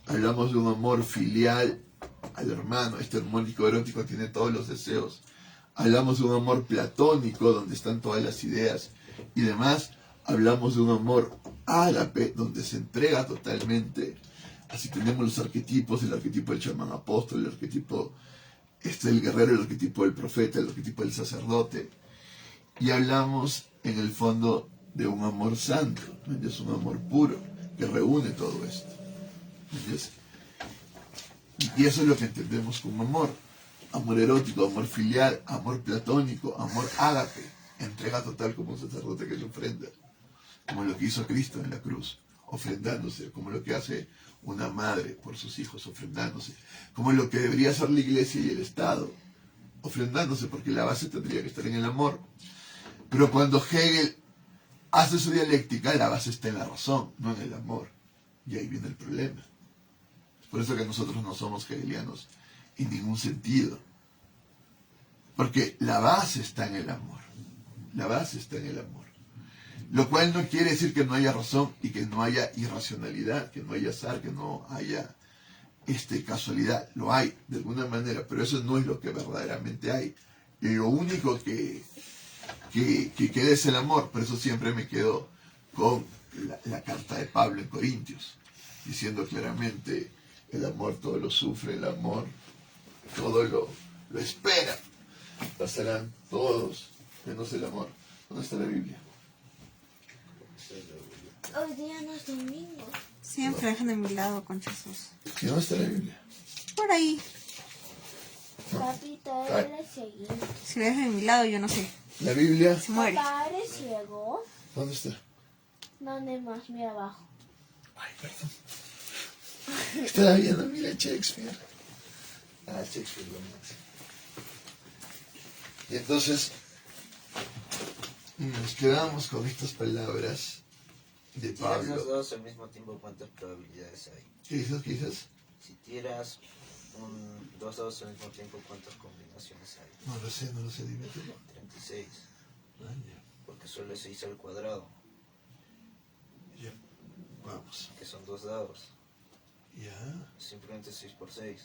Speaker 2: hablamos de un amor filial al hermano. Este amor erótico tiene todos los deseos. Hablamos de un amor platónico, donde están todas las ideas y demás. Hablamos de un amor ágape, donde se entrega totalmente. Así tenemos los arquetipos, el arquetipo del chamán apóstol, el arquetipo del guerrero, el arquetipo del profeta, el arquetipo del sacerdote. Y hablamos en el fondo de un amor santo, ¿no? Es un amor puro que reúne todo esto. ¿Entiendes? Y eso es lo que entendemos como amor. Amor erótico, amor filial, amor platónico, amor ágape, entrega total como un sacerdote que le ofrenda, como lo que hizo Cristo en la cruz, ofrendándose, como lo que hace una madre por sus hijos, ofrendándose, como lo que debería hacer la iglesia y el Estado, ofrendándose, porque la base tendría que estar en el amor. Pero cuando Hegel hace su dialéctica, la base está en la razón, no en el amor. Y ahí viene el problema. Es por eso que nosotros no somos hegelianos en ningún sentido. Porque la base está en el amor. La base está en el amor. Lo cual no quiere decir que no haya razón y que no haya irracionalidad, que no haya azar, que no haya casualidad. Lo hay, de alguna manera, pero eso no es lo que verdaderamente hay. Y lo único que queda es el amor. Por eso siempre me quedo con la carta de Pablo en Corintios, diciendo claramente, el amor todo lo sufre, el amor todo lo espera. Pasarán todos, menos el amor. ¿Dónde está la Biblia?
Speaker 3: Hoy día no es domingo.
Speaker 5: Siempre dejan de mi lado con Jesús.
Speaker 2: ¿Y dónde está la Biblia?
Speaker 5: Por ahí.
Speaker 3: Papito, eres ciego.
Speaker 5: Si lo dejan de mi lado, yo no sé.
Speaker 2: La Biblia,
Speaker 5: Se muere.
Speaker 3: Papá, ¿eres ciego?
Speaker 2: ¿dónde está?
Speaker 3: ¿Dónde más? Mira abajo.
Speaker 2: Ay, perdón. Estaba viendo, mira Shakespeare. Shakespeare lo más. Y entonces, nos quedamos con estas palabras de
Speaker 4: Si tiras
Speaker 2: Pablo.
Speaker 4: los dos al mismo tiempo, ¿cuántas probabilidades hay?
Speaker 2: ¿Qué dices? ¿Qué dices?
Speaker 4: Si tiras dos dados al mismo tiempo, ¿cuántas combinaciones hay?
Speaker 2: No lo sé, dímetelo.
Speaker 4: 36.
Speaker 2: Ah, ya.
Speaker 4: Porque solo es 6 al cuadrado,
Speaker 2: Ya. Vamos.
Speaker 4: que son 2 dados.
Speaker 2: Ya.
Speaker 4: Simplemente 6 por 6.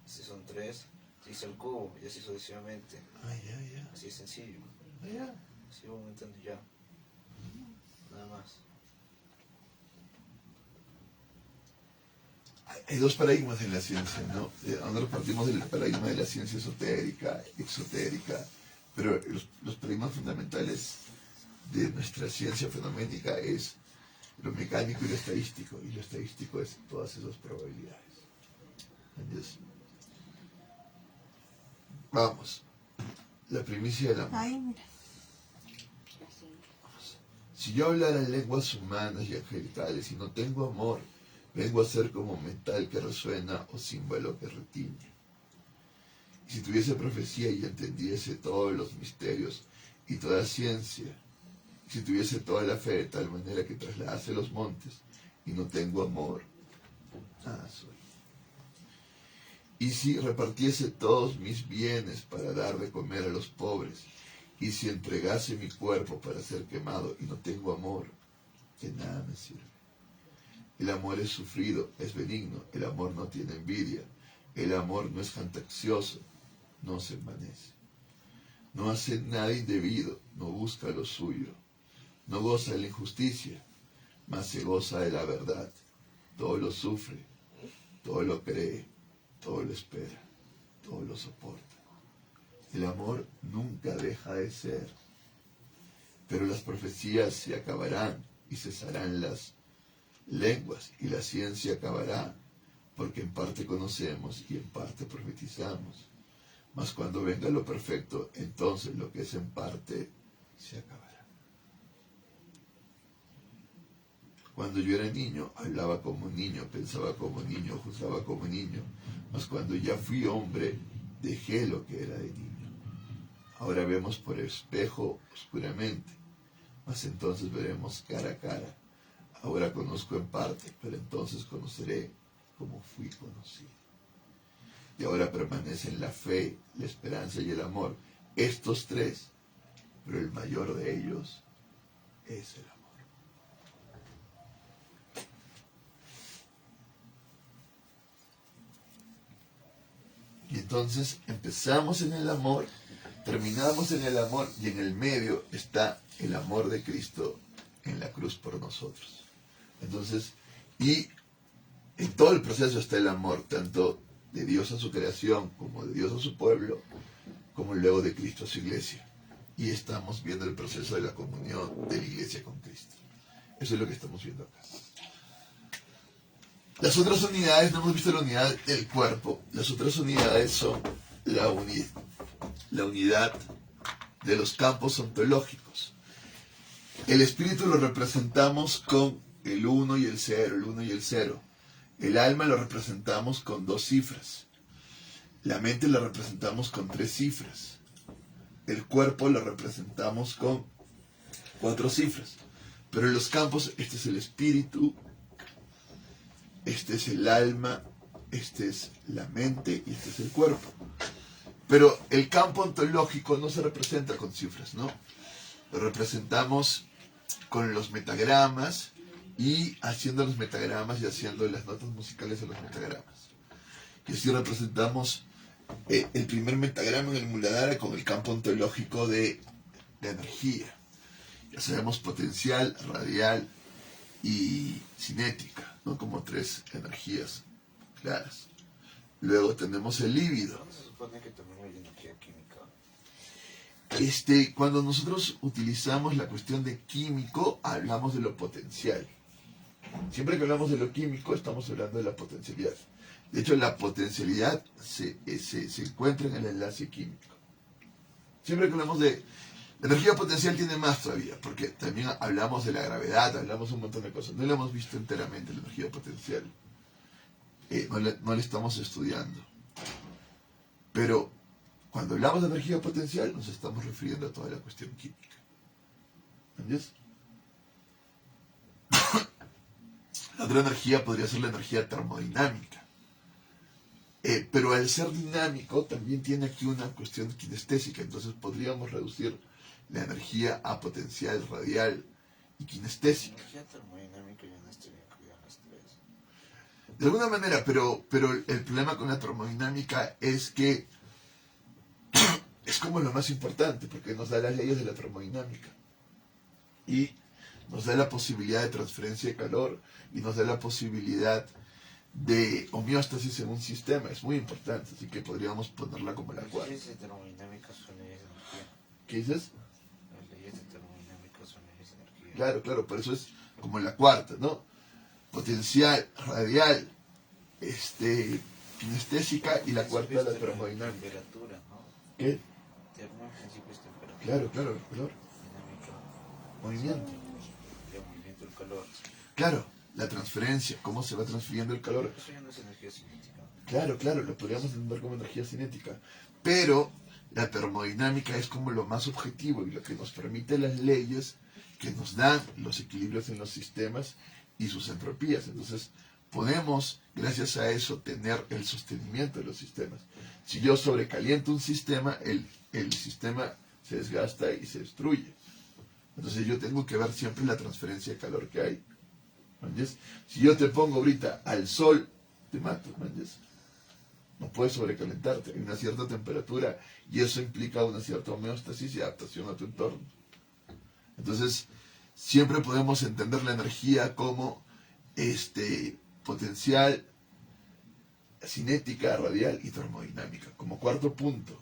Speaker 4: Si son 3, 6 al cubo, y así sucesivamente.
Speaker 2: Ya.
Speaker 4: Así es sencillo.
Speaker 2: Ya.
Speaker 4: Así va aumentando ya. Nada más.
Speaker 2: Hay dos paradigmas en la ciencia, ¿no? Nosotros partimos del paradigma de la ciencia esotérica, exotérica, pero los paradigmas fundamentales de nuestra ciencia fenoménica es lo mecánico y lo estadístico, y lo estadístico es todas esas probabilidades. ¿Entiendes? Vamos, la primicia del amor.
Speaker 5: Ay, mira.
Speaker 2: Si yo hablara lenguas humanas y angelicales y no tengo amor, vengo a ser como metal que resuena o címbalo que retiñe. Y si tuviese profecía y entendiese todos los misterios y toda ciencia, y si tuviese toda la fe de tal manera que trasladase los montes y no tengo amor, nada soy. Y si repartiese todos mis bienes para dar de comer a los pobres, y si entregase mi cuerpo para ser quemado y no tengo amor, de nada me sirve. El amor es sufrido, es benigno, el amor no tiene envidia, el amor no es fantasioso, no se envanece, no hace nada indebido, no busca lo suyo, no goza de la injusticia, mas se goza de la verdad, todo lo sufre, todo lo cree, todo lo espera, todo lo soporta. El amor nunca deja de ser, pero las profecías se acabarán y cesarán las lenguas y la ciencia acabará, porque en parte conocemos y en parte profetizamos. Mas cuando venga lo perfecto, entonces lo que es en parte se acabará. Cuando yo era niño, hablaba como niño, pensaba como niño, juzgaba como niño. Mas cuando ya fui hombre, dejé lo que era de niño. Ahora vemos por espejo oscuramente, mas entonces veremos cara a cara. Ahora conozco en parte, pero entonces conoceré como fui conocido. Y ahora permanecen la fe, la esperanza y el amor. Estos tres, pero el mayor de ellos es el amor. Y entonces empezamos en el amor, terminamos en el amor y en el medio está el amor de Cristo en la cruz por nosotros. Entonces, y en todo el proceso está el amor, tanto de Dios a su creación, como de Dios a su pueblo, como luego de Cristo a su iglesia. Y estamos viendo el proceso de la comunión de la iglesia con Cristo. Eso es lo que estamos viendo acá. Las otras unidades, no hemos visto la unidad del cuerpo. Las otras unidades son la unidad de los campos ontológicos. El espíritu lo representamos con el 1 y el 0, el 1 y el 0. El alma lo representamos con 2 cifras. La mente la representamos con 3 cifras. El cuerpo lo representamos con 4 cifras. Pero en los campos, este es el espíritu, este es el alma, este es la mente y este es el cuerpo. Pero el campo ontológico no se representa con cifras, ¿no? Lo representamos con los metagramas y haciendo los metagramas y haciendo las notas musicales de los metagramas. Y así representamos el primer metagrama en el Muladhara con el campo ontológico de energía. Ya sabemos potencial, radial y cinética, ¿no? Como 3 energías claras. Luego tenemos el líbido.
Speaker 4: Se supone que también hay energía química.
Speaker 2: Cuando nosotros utilizamos la cuestión de químico, hablamos de lo potencial. Siempre que hablamos de lo químico, estamos hablando de la potencialidad. De hecho, la potencialidad se encuentra en el enlace químico. Siempre que hablamos de... La energía potencial tiene más todavía, porque también hablamos de la gravedad, hablamos un montón de cosas. No la hemos visto enteramente, la energía potencial. No la estamos estudiando. Pero cuando hablamos de energía potencial, nos estamos refiriendo a toda la cuestión química. ¿Entiendes? La otra energía podría ser la energía termodinámica. Pero al ser dinámico también tiene aquí una cuestión kinestésica, entonces podríamos reducir la energía a potencial, radial y kinestésica.
Speaker 4: La energía termodinámica ya no estaría incluida en las 3.
Speaker 2: De alguna manera, pero el problema con la termodinámica es que es como lo más importante, porque nos da las leyes de la termodinámica y nos da la posibilidad de transferencia de calor y nos da la posibilidad de homeostasis en un sistema. Es muy importante, así que podríamos ponerla como la cuarta.
Speaker 4: Las leyes de termodinámica son leyes de energía.
Speaker 2: ¿Qué dices?
Speaker 4: Las leyes de termodinámica son leyes de energía.
Speaker 2: Claro, por eso es como la cuarta, ¿no? Potencial, radial, kinestésica y la cuarta la termodinámica.
Speaker 4: Temperatura, ¿no?
Speaker 2: ¿Qué?
Speaker 4: Termo en principio es temperatura.
Speaker 2: Claro, el calor,
Speaker 4: Dinámica,
Speaker 2: movimiento.
Speaker 4: el movimiento, el calor.
Speaker 2: Claro, la transferencia, cómo se va transfiriendo el calor.
Speaker 4: Eso ya no es energía cinética.
Speaker 2: Claro, lo podríamos entender como energía cinética. Pero la termodinámica es como lo más objetivo y lo que nos permite las leyes que nos dan los equilibrios en los sistemas y sus entropías. Entonces, podemos, gracias a eso, tener el sostenimiento de los sistemas. Si yo sobrecaliento un sistema, el sistema se desgasta y se destruye. Entonces yo tengo que ver siempre la transferencia de calor que hay. ¿Entiendes? Si yo te pongo ahorita al sol, te mato. ¿Entiendes? No puedes sobrecalentarte. Hay una cierta temperatura y eso implica una cierta homeostasis y adaptación a tu entorno. Entonces, siempre podemos entender la energía como potencial, cinética, radial y termodinámica. Como cuarto punto,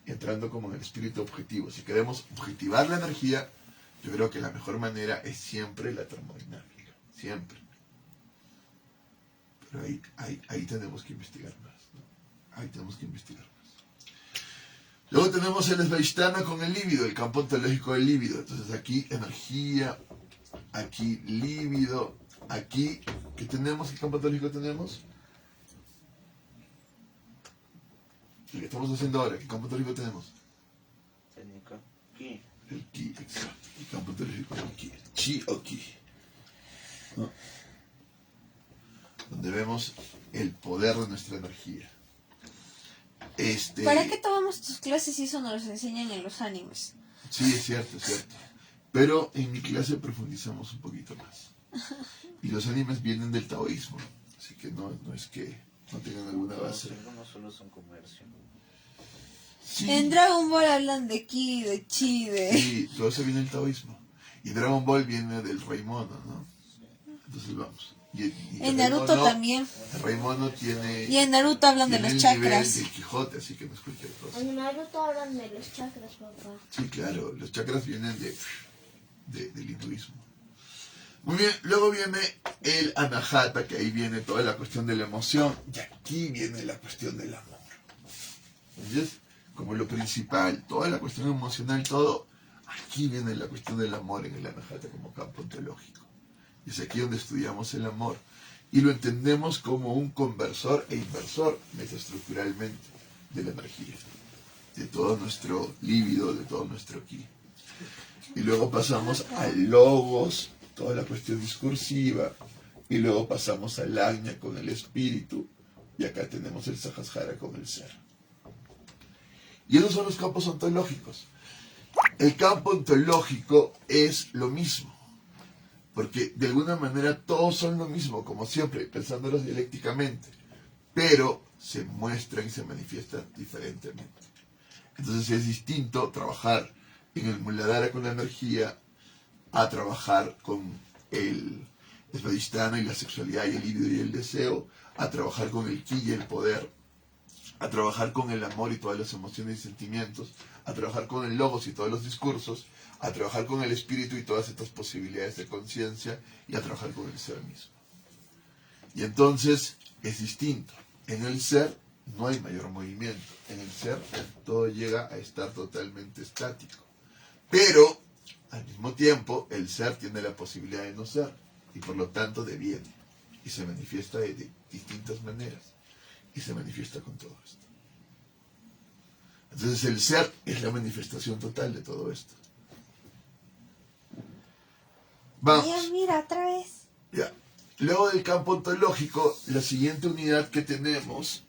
Speaker 2: entrando como en el espíritu objetivo. Si queremos objetivar la energía, yo creo que la mejor manera es siempre la termodinámica. Siempre. Pero ahí tenemos que investigar más, ¿no? Ahí tenemos que investigar más. Luego tenemos el Sveishtana con el líbido, el campo ontológico del líbido. Entonces aquí energía, aquí líbido, aquí, ¿qué tenemos? ¿Qué campo ontológico tenemos? El que estamos haciendo ahora, ¿qué campo ontológico tenemos?
Speaker 4: Técnica. Ki.
Speaker 2: El ki, exacto. El campo ontológico del ki. Chi o ki. ¿No? Donde vemos el poder de nuestra energía.
Speaker 5: ¿Para qué tomamos tus clases si eso nos lo enseñan en los animes?
Speaker 2: Sí, es cierto, es cierto. Pero en mi clase profundizamos un poquito más. Y los animes vienen del taoísmo, así que no es que no tengan alguna base.
Speaker 4: No solo son comercio.
Speaker 2: Sí,
Speaker 5: En Dragon Ball hablan de ki, de chi, de...
Speaker 2: sí, todo eso viene del taoísmo. Y Dragon Ball viene del Rey Mono, ¿no? Entonces vamos. Y
Speaker 5: En
Speaker 2: el
Speaker 5: Naruto
Speaker 2: Rey Mono,
Speaker 5: también.
Speaker 2: El Rey Mono tiene...
Speaker 5: Y en Naruto hablan de
Speaker 2: tiene
Speaker 5: los
Speaker 2: el nivel
Speaker 5: chakras.
Speaker 2: del Quijote, así que no es cualquier cosa.
Speaker 3: En Naruto hablan de los chakras, papá.
Speaker 2: Sí, claro, los chakras vienen del hinduismo. Muy bien, luego viene el anahata, que ahí viene toda la cuestión de la emoción, y aquí viene la cuestión del amor. ¿Entiendes? Como lo principal, toda la cuestión emocional, todo, aquí viene la cuestión del amor en el anahata como campo ontológico. Y es aquí donde estudiamos el amor. Y lo entendemos como un conversor e inversor metaestructuralmente de la energía, de todo nuestro líbido, de todo nuestro ki. Y luego pasamos al logos, toda la cuestión discursiva, y luego pasamos al ajna con el espíritu, y acá tenemos el sahasrara con el ser. Y esos son los campos ontológicos. El campo ontológico es lo mismo, porque de alguna manera todos son lo mismo, como siempre, pensándolos dialécticamente, pero se muestran y se manifiestan diferentemente. Entonces es distinto trabajar en el Muladhara con la energía a trabajar con el Svadhisthana y la sexualidad y el líbido y el deseo, a trabajar con el ki y el poder, a trabajar con el amor y todas las emociones y sentimientos, a trabajar con el logos y todos los discursos, a trabajar con el espíritu y todas estas posibilidades de conciencia, y a trabajar con el ser mismo. Y entonces es distinto. En el ser no hay mayor movimiento. En el ser todo llega a estar totalmente estático. Pero, al mismo tiempo, el ser tiene la posibilidad de no ser, y por lo tanto deviene, y se manifiesta de distintas maneras, y se manifiesta con todo esto. Entonces el ser es la manifestación total de todo esto. Vamos.
Speaker 5: Ya, mira, otra vez.
Speaker 2: Ya. Luego del campo ontológico, la siguiente unidad que tenemos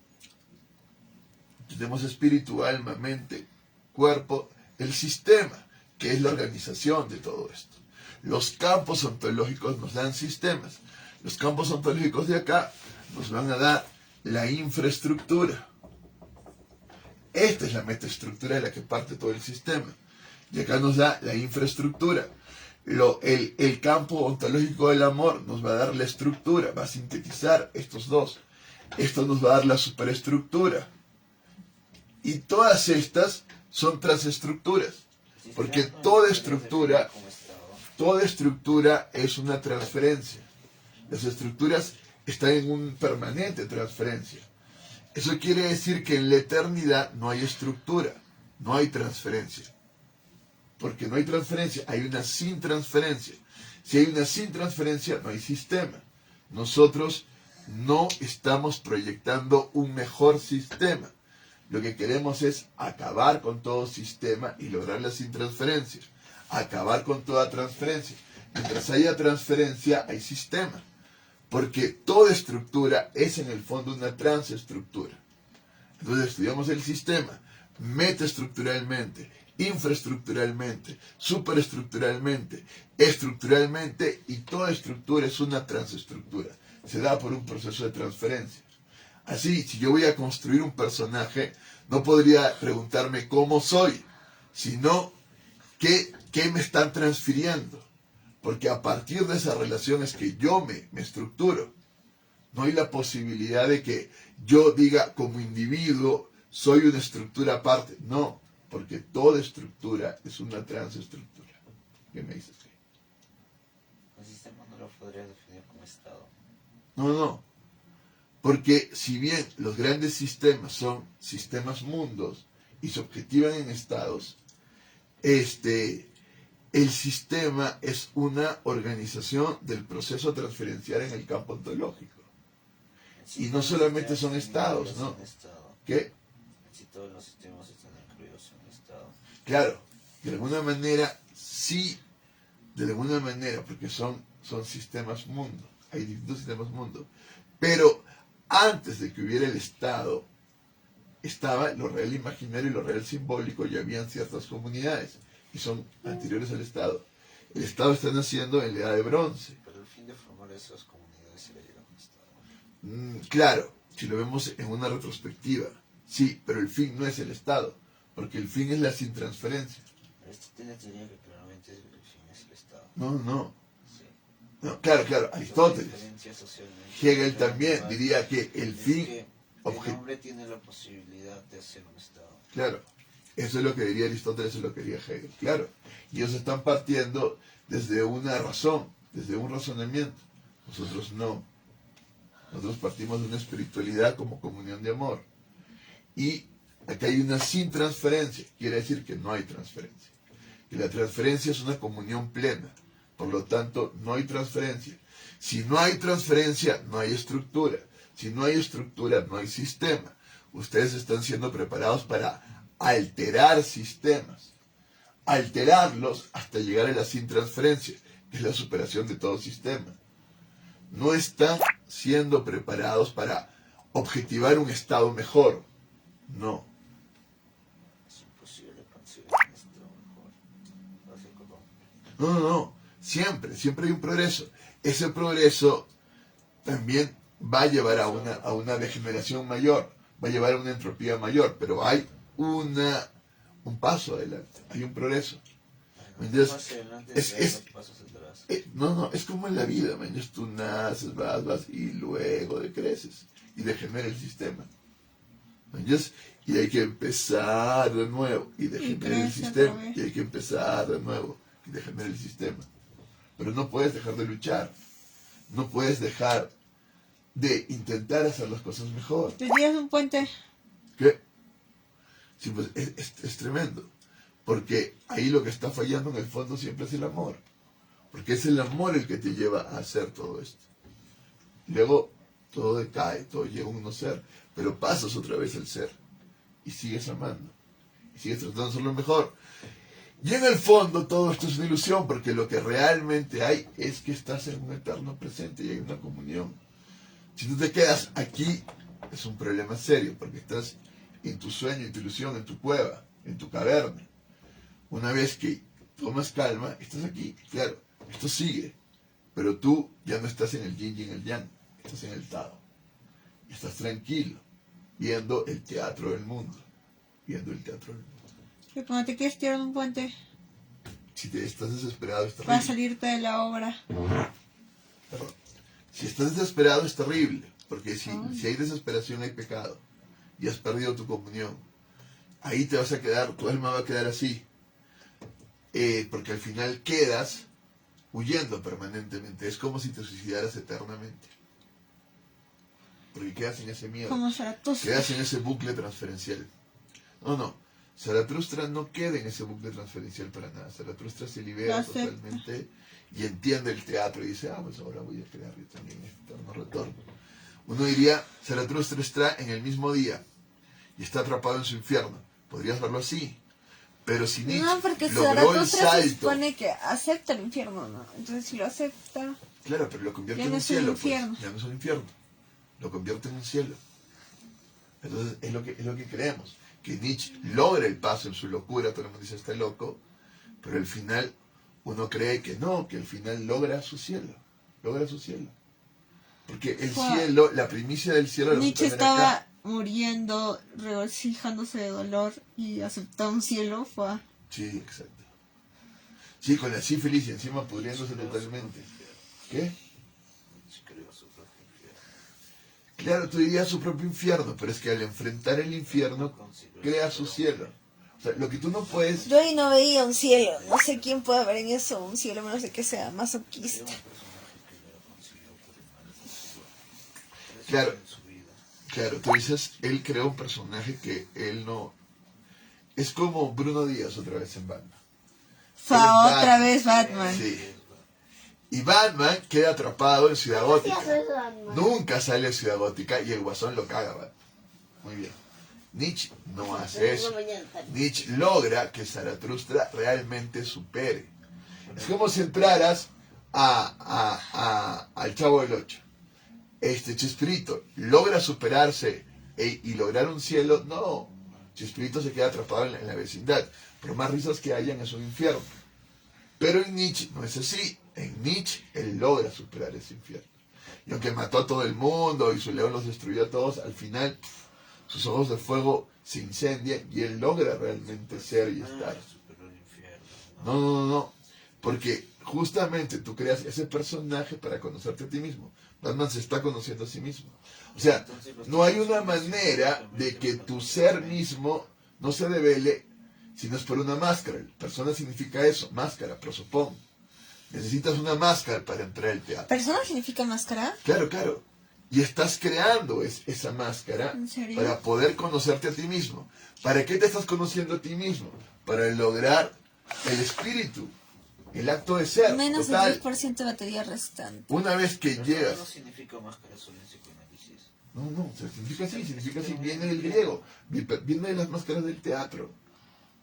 Speaker 2: espíritu, alma, mente, cuerpo, el sistema, que es la organización de todo esto. Los campos ontológicos nos dan sistemas. Los campos ontológicos de acá nos van a dar la infraestructura. Esta es la metaestructura de la que parte todo el sistema. Y acá nos da la infraestructura. El campo ontológico del amor nos va a dar la estructura, va a sintetizar estos dos. Esto nos va a dar la superestructura. Y todas estas son transestructuras. Porque toda estructura es una transferencia. Las estructuras están en una permanente transferencia. Eso quiere decir que en la eternidad no hay estructura, no hay transferencia. Porque no hay transferencia, hay una sin transferencia. Si hay una sin transferencia, no hay sistema. Nosotros no estamos proyectando un mejor sistema. Lo que queremos es acabar con todo sistema y lograr la sin transferencia. Acabar con toda transferencia. Mientras haya transferencia, hay sistema. Porque toda estructura es en el fondo una transestructura. Entonces estudiamos el sistema metaestructuralmente, infraestructuralmente, superestructuralmente, estructuralmente, y toda estructura es una transestructura. Se da por un proceso de transferencia. Así, si yo voy a construir un personaje, no podría preguntarme cómo soy, sino qué me están transfiriendo. Porque a partir de esa relación es que yo me estructuro. No hay la posibilidad de que yo diga como individuo, soy una estructura aparte. No, porque toda estructura es una transestructura. ¿Qué me dices?
Speaker 4: El sistema no lo podría definir como estado.
Speaker 2: No. Porque si bien los grandes sistemas son sistemas mundos y se objetivan en estados, el sistema es una organización del proceso transferencial en el campo ontológico. Y no solamente son estados, ¿no? ¿Qué?
Speaker 4: Si todos los sistemas están incluidos en el Estado.
Speaker 2: Claro, de alguna manera, sí, de alguna manera, porque son sistemas mundo, hay distintos sistemas mundo. Pero antes de que hubiera el Estado, estaba lo real imaginario y lo real simbólico, y habían ciertas comunidades, y son anteriores al Estado. El Estado está naciendo en la Edad de Bronce.
Speaker 4: Pero el fin de formar esas comunidades era llegar a un Estado.
Speaker 2: Claro, si lo vemos en una retrospectiva, sí, pero el fin no es el Estado, porque el fin es la sin transferencia.
Speaker 4: Este tiene teoría que claramente el fin es el Estado.
Speaker 2: No,
Speaker 4: Sí.
Speaker 2: no, claro, Aristóteles.
Speaker 4: Diferencia socialmente.
Speaker 2: Hegel también diría que el
Speaker 4: Es
Speaker 2: fin...
Speaker 4: que el hombre tiene la posibilidad de hacer un Estado.
Speaker 2: Claro, eso es lo que diría Aristóteles, eso es lo que diría Hegel, claro. Y ellos están partiendo desde una razón, desde un razonamiento. Nosotros no. Nosotros partimos de una espiritualidad como comunión de amor. Y acá hay una sin transferencia, quiere decir que no hay transferencia. Que la transferencia es una comunión plena. Por lo tanto, no hay transferencia. Si no hay transferencia, no hay estructura. Si no hay estructura, no hay sistema. Ustedes están siendo preparados para alterar sistemas. Alterarlos hasta llegar a la sin transferencia, que es la superación de todo sistema. No están siendo preparados para objetivar un estado mejor. No.
Speaker 4: Es imposible conseguir un Estado mejor. Así como
Speaker 2: No. Siempre hay un progreso. Ese progreso también va a llevar a una degeneración mayor, va a llevar a una entropía mayor, pero hay un paso adelante, hay un progreso. Entonces,
Speaker 4: más adelante
Speaker 2: es-
Speaker 4: hay
Speaker 2: es-
Speaker 4: dos pasos atrás.
Speaker 2: es como en la vida, man. Tú naces, vas y luego decreces y degenera el sistema. Entonces, y hay que empezar de nuevo y degenera el
Speaker 5: crece
Speaker 2: sistema,
Speaker 5: otra vez.
Speaker 2: y hay que empezar de nuevo y degenera el sistema. Pero no puedes dejar de luchar, no puedes dejar de intentar hacer las cosas mejor.
Speaker 5: ¿Te tiras un puente?
Speaker 2: ¿Qué? Sí, pues es tremendo. Porque ahí lo que está fallando en el fondo siempre es el amor. Porque es el amor el que te lleva a hacer todo esto. Luego todo decae, todo llega a un no ser. Pero pasas otra vez el ser. Y sigues amando. Y sigues tratando de hacer lo mejor. Y en el fondo todo esto es una ilusión. Porque lo que realmente hay es que estás en un eterno presente y hay una comunión. Si tú te quedas aquí, es un problema serio, porque estás en tu sueño, en tu ilusión, en tu cueva, en tu caverna. Una vez que tomas calma, estás aquí, claro, esto sigue, pero tú ya no estás en el yin y en el yang, estás en el Tao. Y estás tranquilo, viendo el teatro del mundo, viendo el teatro del mundo.
Speaker 5: Que cuando te quieres tirar un puente
Speaker 2: Si te estás desesperado, es
Speaker 5: para
Speaker 2: terrible.
Speaker 5: salirte de la obra.
Speaker 2: Perdón. Si estás desesperado, es terrible, porque si hay desesperación, hay pecado, y has perdido tu comunión. Ahí te vas a quedar, tu alma va a quedar así, porque al final quedas huyendo permanentemente. Es como si te suicidaras eternamente, porque quedas en ese miedo,
Speaker 5: Como Zaratustra.
Speaker 2: quedas en ese bucle transferencial. No, Zaratustra no queda en ese bucle transferencial para nada. Zaratustra se libera
Speaker 5: Lo acepta.
Speaker 2: totalmente y entiende el teatro y dice, pues ahora voy a crear yo también este eterno retorno. Uno diría, Zaratustra está en el mismo día y está atrapado en su infierno. Podrías verlo así. Pero si Nietzsche
Speaker 5: No, porque
Speaker 2: logró el
Speaker 5: Zaratustra se
Speaker 2: salto,
Speaker 5: supone que acepta el infierno, ¿no? Entonces si lo acepta,
Speaker 2: claro, pero lo convierte
Speaker 5: Ya
Speaker 2: en
Speaker 5: no
Speaker 2: un
Speaker 5: es un
Speaker 2: cielo,
Speaker 5: infierno.
Speaker 2: pues, ya no es un infierno. Lo convierte en un cielo. Entonces es lo que creemos. Que Nietzsche logra el paso en su locura, todo el mundo dice está loco, pero al final uno cree que no, que al final logra su cielo. Porque el
Speaker 5: Fue-
Speaker 2: cielo, la primicia del cielo la
Speaker 5: Nietzsche
Speaker 2: vamos a tener
Speaker 5: estaba
Speaker 2: acá.
Speaker 5: muriendo, regocijándose de dolor y aceptó un cielo. Fue
Speaker 2: Sí, exacto. Sí, con la sífilis y encima pudriéndose totalmente. ¿Qué?
Speaker 4: Creó su propio infierno.
Speaker 2: Claro, tú dirías su propio infierno, pero es que al enfrentar el infierno, crea su cielo. O sea, lo que tú no puedes...
Speaker 5: Yo ahí no veía un cielo. No sé quién puede ver en eso un cielo, menos de que sea
Speaker 4: Era
Speaker 5: masoquista.
Speaker 4: un personaje que lo consiguió por el mal de
Speaker 2: Claro.
Speaker 4: en su vida.
Speaker 2: Claro, tú dices, él creó un personaje que él no... Es como Bruno Díaz otra vez en Batman.
Speaker 5: Fue
Speaker 2: Él es
Speaker 5: otra
Speaker 2: Batman.
Speaker 5: vez Batman.
Speaker 2: Sí. Y Batman queda atrapado en Ciudad Gótica.
Speaker 3: Gracias, Batman.
Speaker 2: Nunca sale de Ciudad Gótica y el Guasón lo caga, Batman. Muy bien. Nietzsche no hace eso. Nietzsche logra que Zaratustra realmente supere. Es como si entraras al Chavo del Ocho. Chespirito logra superarse y lograr un cielo. No, Chespirito se queda atrapado en la vecindad. Por más risas que hayan, es un infierno. Pero en Nietzsche no es así. En Nietzsche él logra superar ese infierno. Y aunque mató a todo el mundo y su león los destruyó a todos, al final sus ojos de fuego se incendian y él logra realmente ser y estar. No. Porque justamente tú creas ese personaje para conocerte a ti mismo. Batman se está conociendo a sí mismo. O sea, no hay una manera de que tu ser mismo no se revele si no es por una máscara. Persona significa eso, máscara, prosopón. Necesitas una máscara para entrar al teatro.
Speaker 5: ¿Persona significa máscara?
Speaker 2: Claro. Y estás creando esa máscara
Speaker 5: ¿En serio?
Speaker 2: para poder conocerte a ti mismo. ¿Para qué te estás conociendo a ti mismo? Para lograr el espíritu, el acto de ser.
Speaker 5: Menos
Speaker 2: total.
Speaker 5: el 10% de batería restante.
Speaker 2: Una vez que
Speaker 4: Pero
Speaker 2: llegas...
Speaker 4: no significa máscara solo en psicoanálisis.
Speaker 2: No, significa así, viene del griego, viene de las máscaras del teatro.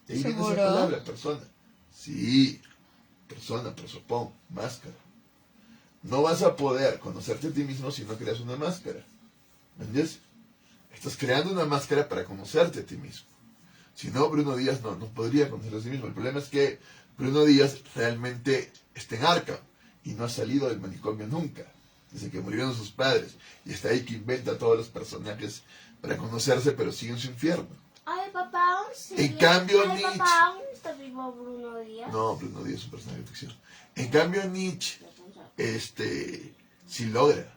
Speaker 2: De ahí viene esa
Speaker 5: ¿Seguro?
Speaker 2: palabra, persona. Sí, persona, prosopón, máscara. No vas a poder conocerte a ti mismo si no creas una máscara. ¿Me entiendes? Estás creando una máscara para conocerte a ti mismo. Si no, Bruno Díaz no podría conocerse a sí mismo. El problema es que Bruno Díaz realmente está en Arkham y no ha salido del manicomio nunca, desde que murieron sus padres. Y está ahí que inventa todos los personajes para conocerse, pero sigue en su infierno.
Speaker 3: Ay, papá, sí.
Speaker 2: En cambio,
Speaker 3: Ay,
Speaker 2: Nietzsche...
Speaker 3: papá, ¿aún está vivo Bruno Díaz?
Speaker 2: No, Bruno Díaz es un personaje de ficción. En cambio, Nietzsche, sí logra.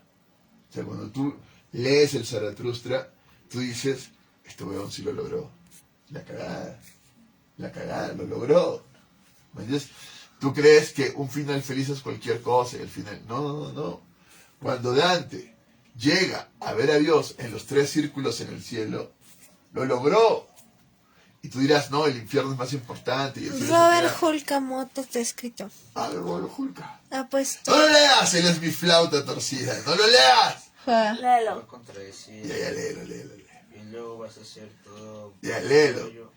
Speaker 2: O sea, cuando tú lees el Zaratustra, tú dices, este weón sí lo logró. La cagada, lo logró. ¿Me entiendes? Tú crees que un final feliz es cualquier cosa y el final... No. Cuando Dante llega a ver a Dios en los 3 círculos en el cielo, lo logró. Y tú dirás, no, el infierno es más importante. Y el cielo se
Speaker 5: Robert
Speaker 2: queda...
Speaker 5: Hulkamoto está escrito.
Speaker 2: Robert Hulka.
Speaker 5: Ha puesto.
Speaker 2: No lo leas, él es mi flauta torcida. No lo leas.
Speaker 5: Ja.
Speaker 4: Te va a
Speaker 3: Léelo.
Speaker 4: contradecir.
Speaker 2: Ya, léelo.
Speaker 4: Y luego vas a hacer todo.
Speaker 2: Ya, léelo.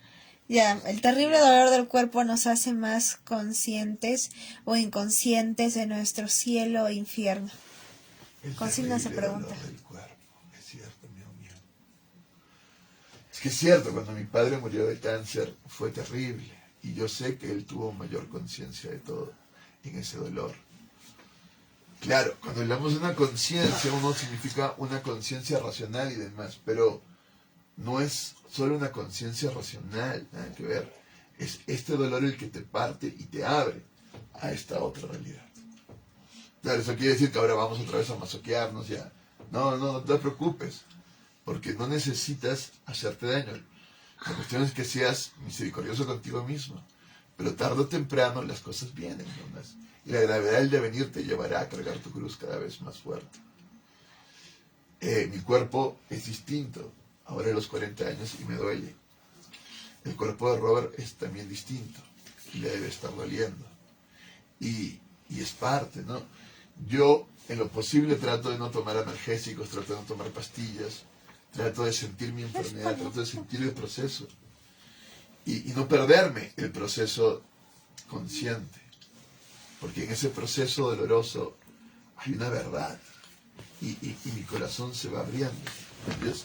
Speaker 5: Ya, el terrible dolor del cuerpo nos hace más conscientes o inconscientes de nuestro cielo e infierno. Consigna se pregunta.
Speaker 2: Del cuerpo. Es cierto, mío. Es que es cierto, cuando mi padre murió de cáncer fue terrible. Y yo sé que él tuvo mayor conciencia de todo en ese dolor. Claro, cuando hablamos de una conciencia, uno significa una conciencia racional y demás, pero no es solo una conciencia racional, nada que ver. Es este dolor el que te parte y te abre a esta otra realidad. Claro, eso quiere decir que ahora vamos otra vez a masoquearnos ya. No te preocupes, porque no necesitas hacerte daño. La cuestión es que seas misericordioso contigo mismo. Pero tarde o temprano las cosas vienen nomás. Y la gravedad del devenir te llevará a cargar tu cruz cada vez más fuerte. Mi cuerpo es distinto. Ahora a los 40 años y me duele. El cuerpo de Robert es también distinto. Y le debe estar doliendo. Y es parte, ¿no? Yo, en lo posible, trato de no tomar analgésicos, trato de no tomar pastillas, trato de sentir mi enfermedad, trato de sentir el proceso. Y no perderme el proceso consciente. Porque en ese proceso doloroso hay una verdad. Y mi corazón se va abriendo. ¿Entiendes?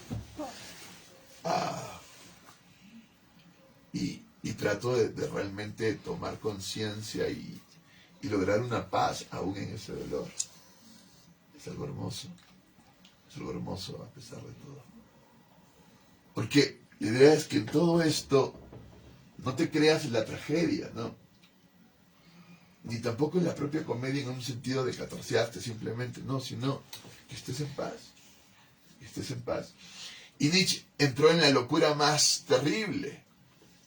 Speaker 2: Y trato de realmente tomar conciencia y lograr una paz aún en ese dolor. Es algo hermoso. Es algo hermoso a pesar de todo. Porque la idea es que en todo esto no te creas la tragedia, ¿no? Ni tampoco en la propia comedia en un sentido de catorcearte simplemente, no, sino que estés en paz. Que estés en paz. Y Nietzsche entró en la locura más terrible.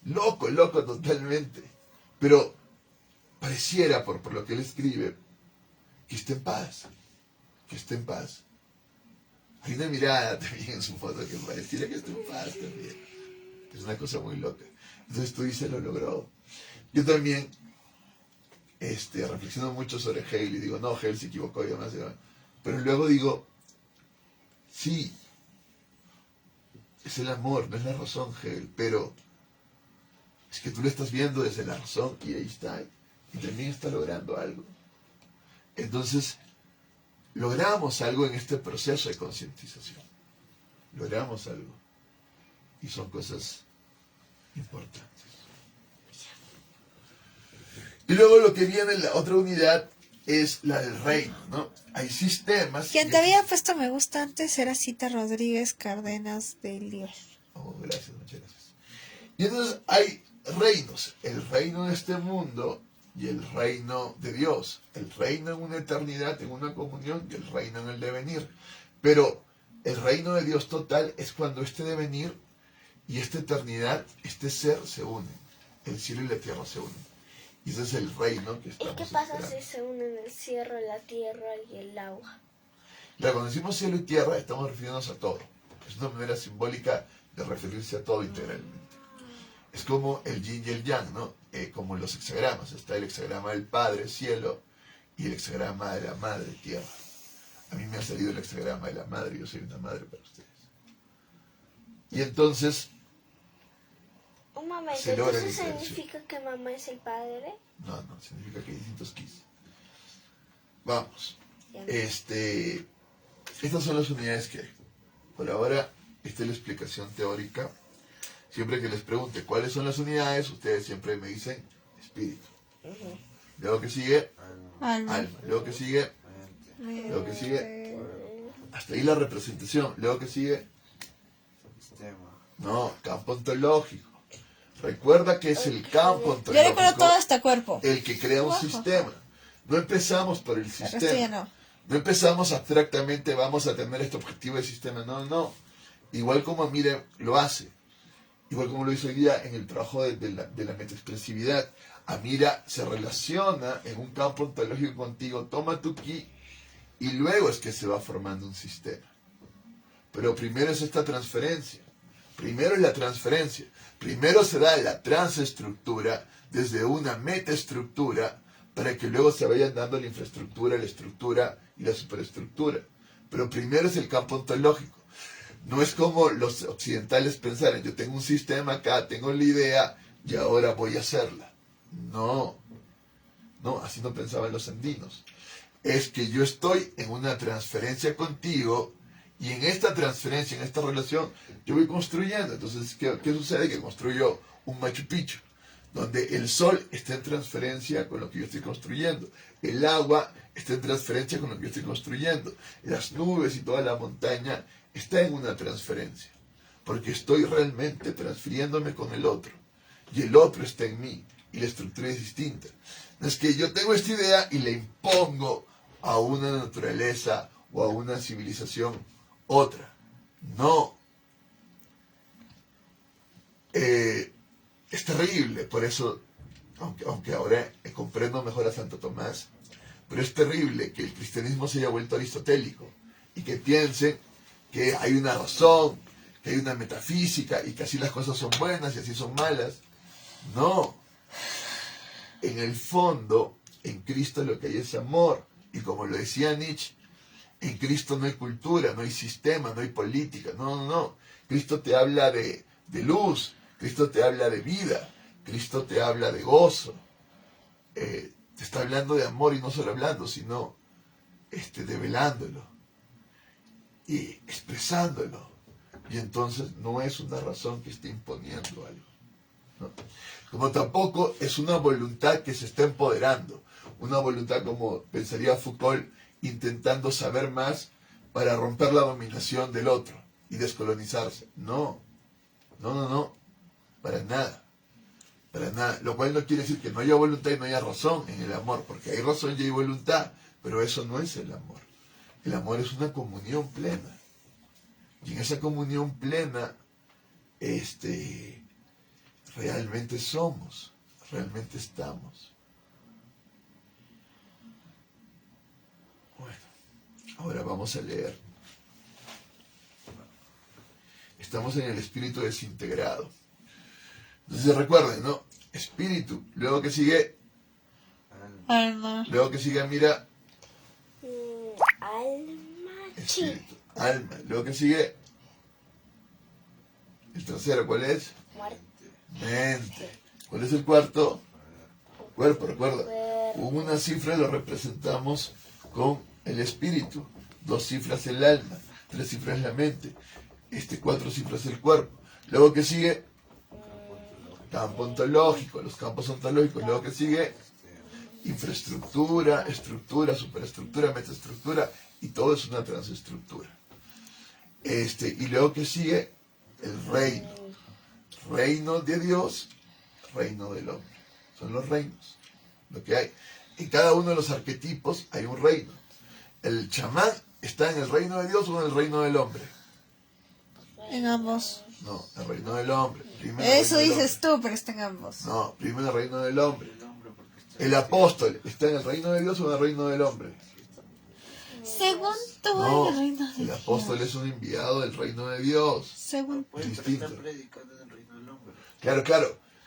Speaker 2: Loco totalmente. Pero pareciera, por lo que él escribe, que esté en paz. Que esté en paz. Hay una mirada también en su foto que pareciera que esté en paz también. Es una cosa muy loca. Entonces tú dices, lo logró. Yo también reflexiono mucho sobre Hegel y digo, no, Hegel se equivocó y demás. Pero luego digo, sí, es el amor, no es la razón, Hegel, pero es que tú lo estás viendo desde la razón y ahí está, y también está logrando algo. Entonces, logramos algo en este proceso de concientización. Logramos algo. Y son cosas importantes. Y luego lo que viene en la otra unidad es la del reino, ¿no? Hay sistemas.
Speaker 5: Quien te había puesto me gusta antes era Cita Rodríguez Cárdenas de Líos.
Speaker 2: Oh, gracias, muchas gracias. Y entonces hay reinos. El reino de este mundo y el reino de Dios. El reino en una eternidad, en una comunión, y el reino en el devenir. Pero el reino de Dios total es cuando este devenir y esta eternidad, este ser se unen. El cielo y la tierra se unen. Y ese es el reino que
Speaker 3: ¿Y
Speaker 2: estamos
Speaker 3: qué pasa
Speaker 2: esperando.
Speaker 3: si se unen el cielo, la tierra y el agua?
Speaker 2: Claro, cuando decimos cielo y tierra estamos refiriéndonos a todo. Es una manera simbólica de referirse a todo integralmente. Es como el yin y el yang, ¿no? Como los hexagramas. Está el hexagrama del Padre, cielo, y el hexagrama de la Madre, tierra. A mí me ha salido el hexagrama de la Madre, yo soy una madre para ustedes. Y entonces,
Speaker 3: Un momento,
Speaker 2: Se logra
Speaker 3: ¿entonces
Speaker 2: diferenciar.
Speaker 3: significa que mamá es el padre?
Speaker 2: no, significa que hay distintos kis. Vamos.
Speaker 3: Ya.
Speaker 2: Estas son las unidades que hay. Por ahora, esta es la explicación teórica. Siempre que les pregunte cuáles son las unidades, ustedes siempre me dicen espíritu. Luego que sigue, alma. Luego que sigue, luego que sigue, hasta ahí la representación. Luego que sigue,
Speaker 4: Sistema.
Speaker 2: no, campo ontológico. Recuerda que es el campo
Speaker 5: Yo
Speaker 2: ontológico
Speaker 5: recuerdo todo hasta cuerpo.
Speaker 2: el que crea un sistema. No empezamos por el
Speaker 5: El resto ya
Speaker 2: sistema.
Speaker 5: no.
Speaker 2: No empezamos abstractamente, vamos a tener este objetivo de sistema. No. Igual como Amira lo hace. Igual como lo hizo hoy día en el trabajo de la metaexpresividad. Amira se relaciona en un campo ontológico contigo, toma tu ki y luego es que se va formando un sistema. Pero primero es esta transferencia. Primero es la transferencia. Primero se da la transestructura desde una metaestructura para que luego se vayan dando la infraestructura, la estructura y la superestructura. Pero primero es el campo ontológico. No es como los occidentales pensaran, yo tengo un sistema acá, tengo la idea y ahora voy a hacerla. No, así no pensaban los andinos. Es que yo estoy en una transferencia contigo y en esta transferencia, en esta relación, yo voy construyendo. Entonces, ¿qué sucede? Que construyo un Machu Picchu, donde el sol está en transferencia con lo que yo estoy construyendo. El agua está en transferencia con lo que yo estoy construyendo. Las nubes y toda la montaña está en una transferencia. Porque estoy realmente transfiriéndome con el otro. Y el otro está en mí. Y la estructura es distinta. No es que yo tengo esta idea y la impongo a una naturaleza o a una civilización otra. No. Es terrible, por eso, aunque ahora comprendo mejor a Santo Tomás, pero es terrible que el cristianismo se haya vuelto aristotélico y que piensen que hay una razón, que hay una metafísica y que así las cosas son buenas y así son malas. No. En el fondo, en Cristo lo que hay es amor. Y como lo decía Nietzsche, en Cristo no hay cultura, no hay sistema, no hay política. No. Cristo te habla de luz, Cristo te habla de vida, Cristo te habla de gozo. Te está hablando de amor y no solo hablando, sino develándolo y expresándolo. Y entonces no es una razón que esté imponiendo algo, ¿no? Como tampoco es una voluntad que se está empoderando, una voluntad, como pensaría Foucault, intentando saber más para romper la dominación del otro y descolonizarse. No, para nada, lo cual no quiere decir que no haya voluntad y no haya razón en el amor, porque hay razón y hay voluntad, pero eso no es el amor. El amor es una comunión plena, y en esa comunión plena, realmente somos, realmente estamos. Bueno, ahora vamos a leer. Estamos en el espíritu desintegrado. Entonces recuerden, ¿no? Espíritu. Luego que sigue,
Speaker 5: Alma.
Speaker 2: luego que sigue, mira,
Speaker 3: Alma, chi.
Speaker 2: espíritu. Alma. Luego que sigue, El tercero, ¿cuál es?
Speaker 3: Muerte.
Speaker 2: Mente. ¿Cuál es el cuarto? Cuerpo, recuerda. Una cifra lo representamos con el espíritu, 2 cifras el alma, 3 cifras la mente, 4 cifras el cuerpo. Luego que sigue, campo ontológico, los campos ontológicos. Luego que sigue, infraestructura, estructura, superestructura, metaestructura, y todo es una transestructura. Y luego que sigue, el reino. Reino de Dios, reino del hombre. Son los reinos, lo que hay. En cada uno de los arquetipos hay un reino. El chamán está en el reino de Dios o en el reino del hombre.
Speaker 5: En ambos.
Speaker 2: No, el reino del hombre. Primero
Speaker 5: Eso
Speaker 2: el reino del
Speaker 5: dices tú, pero está en ambos.
Speaker 2: hombre. No, primero el reino del hombre.
Speaker 4: El hombre porque está
Speaker 2: El apóstol está en el reino de Dios o en el reino del hombre.
Speaker 5: Según tú,
Speaker 2: No,
Speaker 5: en el reino de
Speaker 2: el
Speaker 5: Dios.
Speaker 2: apóstol es un enviado del reino de Dios.
Speaker 5: Según
Speaker 4: Pues, pero
Speaker 2: distinto.
Speaker 4: está predicando en el reino del hombre.
Speaker 2: Claro,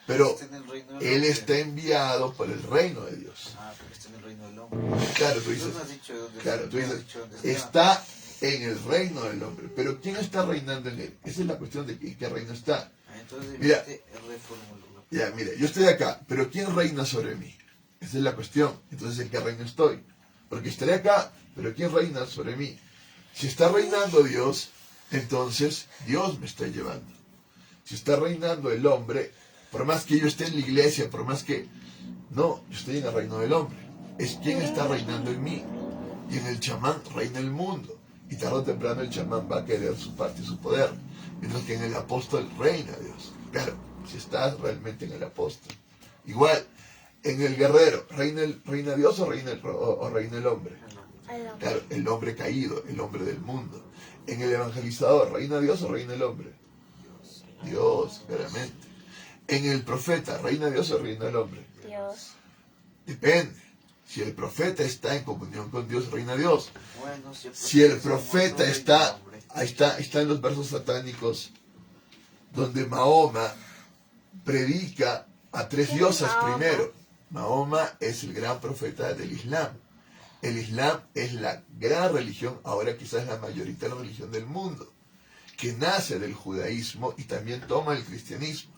Speaker 2: pero
Speaker 4: Está en el reino del
Speaker 2: él
Speaker 4: hombre.
Speaker 2: está enviado por el reino de Dios.
Speaker 4: Ah, porque está en el reino del hombre.
Speaker 2: Claro, tú dices,
Speaker 4: no has dicho dónde
Speaker 2: claro,
Speaker 4: está,
Speaker 2: tú
Speaker 4: no has
Speaker 2: dices,
Speaker 4: dicho dónde
Speaker 2: está en el reino del hombre. Pero ¿quién está reinando en él? Esa es la cuestión de en qué reino está.
Speaker 4: Ah, entonces
Speaker 2: Mira.
Speaker 4: reformulo.
Speaker 2: Ya, mira, yo estoy acá, pero ¿quién reina sobre mí? Esa es la cuestión. Entonces, ¿en qué reino estoy? Porque estaré acá, pero ¿quién reina sobre mí? Si está reinando Dios, entonces Dios me está llevando. Si está reinando el hombre, por más que yo esté en la iglesia, por más que... No, yo estoy en el reino del hombre. Es quien está reinando en mí. Y en el chamán reina el mundo. Y tarde o temprano el chamán va a querer su parte y su poder. Mientras que en el apóstol reina Dios. Claro, si estás realmente en el apóstol. Igual, en el guerrero, ¿reina Dios o reina el hombre? Claro, el hombre caído, el hombre del mundo. En el evangelizador, ¿reina Dios o reina el hombre? Dios, claramente. En el profeta, ¿reina Dios o reina el hombre?
Speaker 3: Dios.
Speaker 2: Depende. Si el profeta está en comunión con Dios, reina Dios.
Speaker 4: Bueno,
Speaker 2: Si el profeta está, ahí está en los versos satánicos, donde Mahoma predica a 3 diosas primero. Mahoma es el gran profeta del Islam. El Islam es la gran religión, ahora quizás la mayoritaria religión del mundo, que nace del judaísmo y también toma el cristianismo.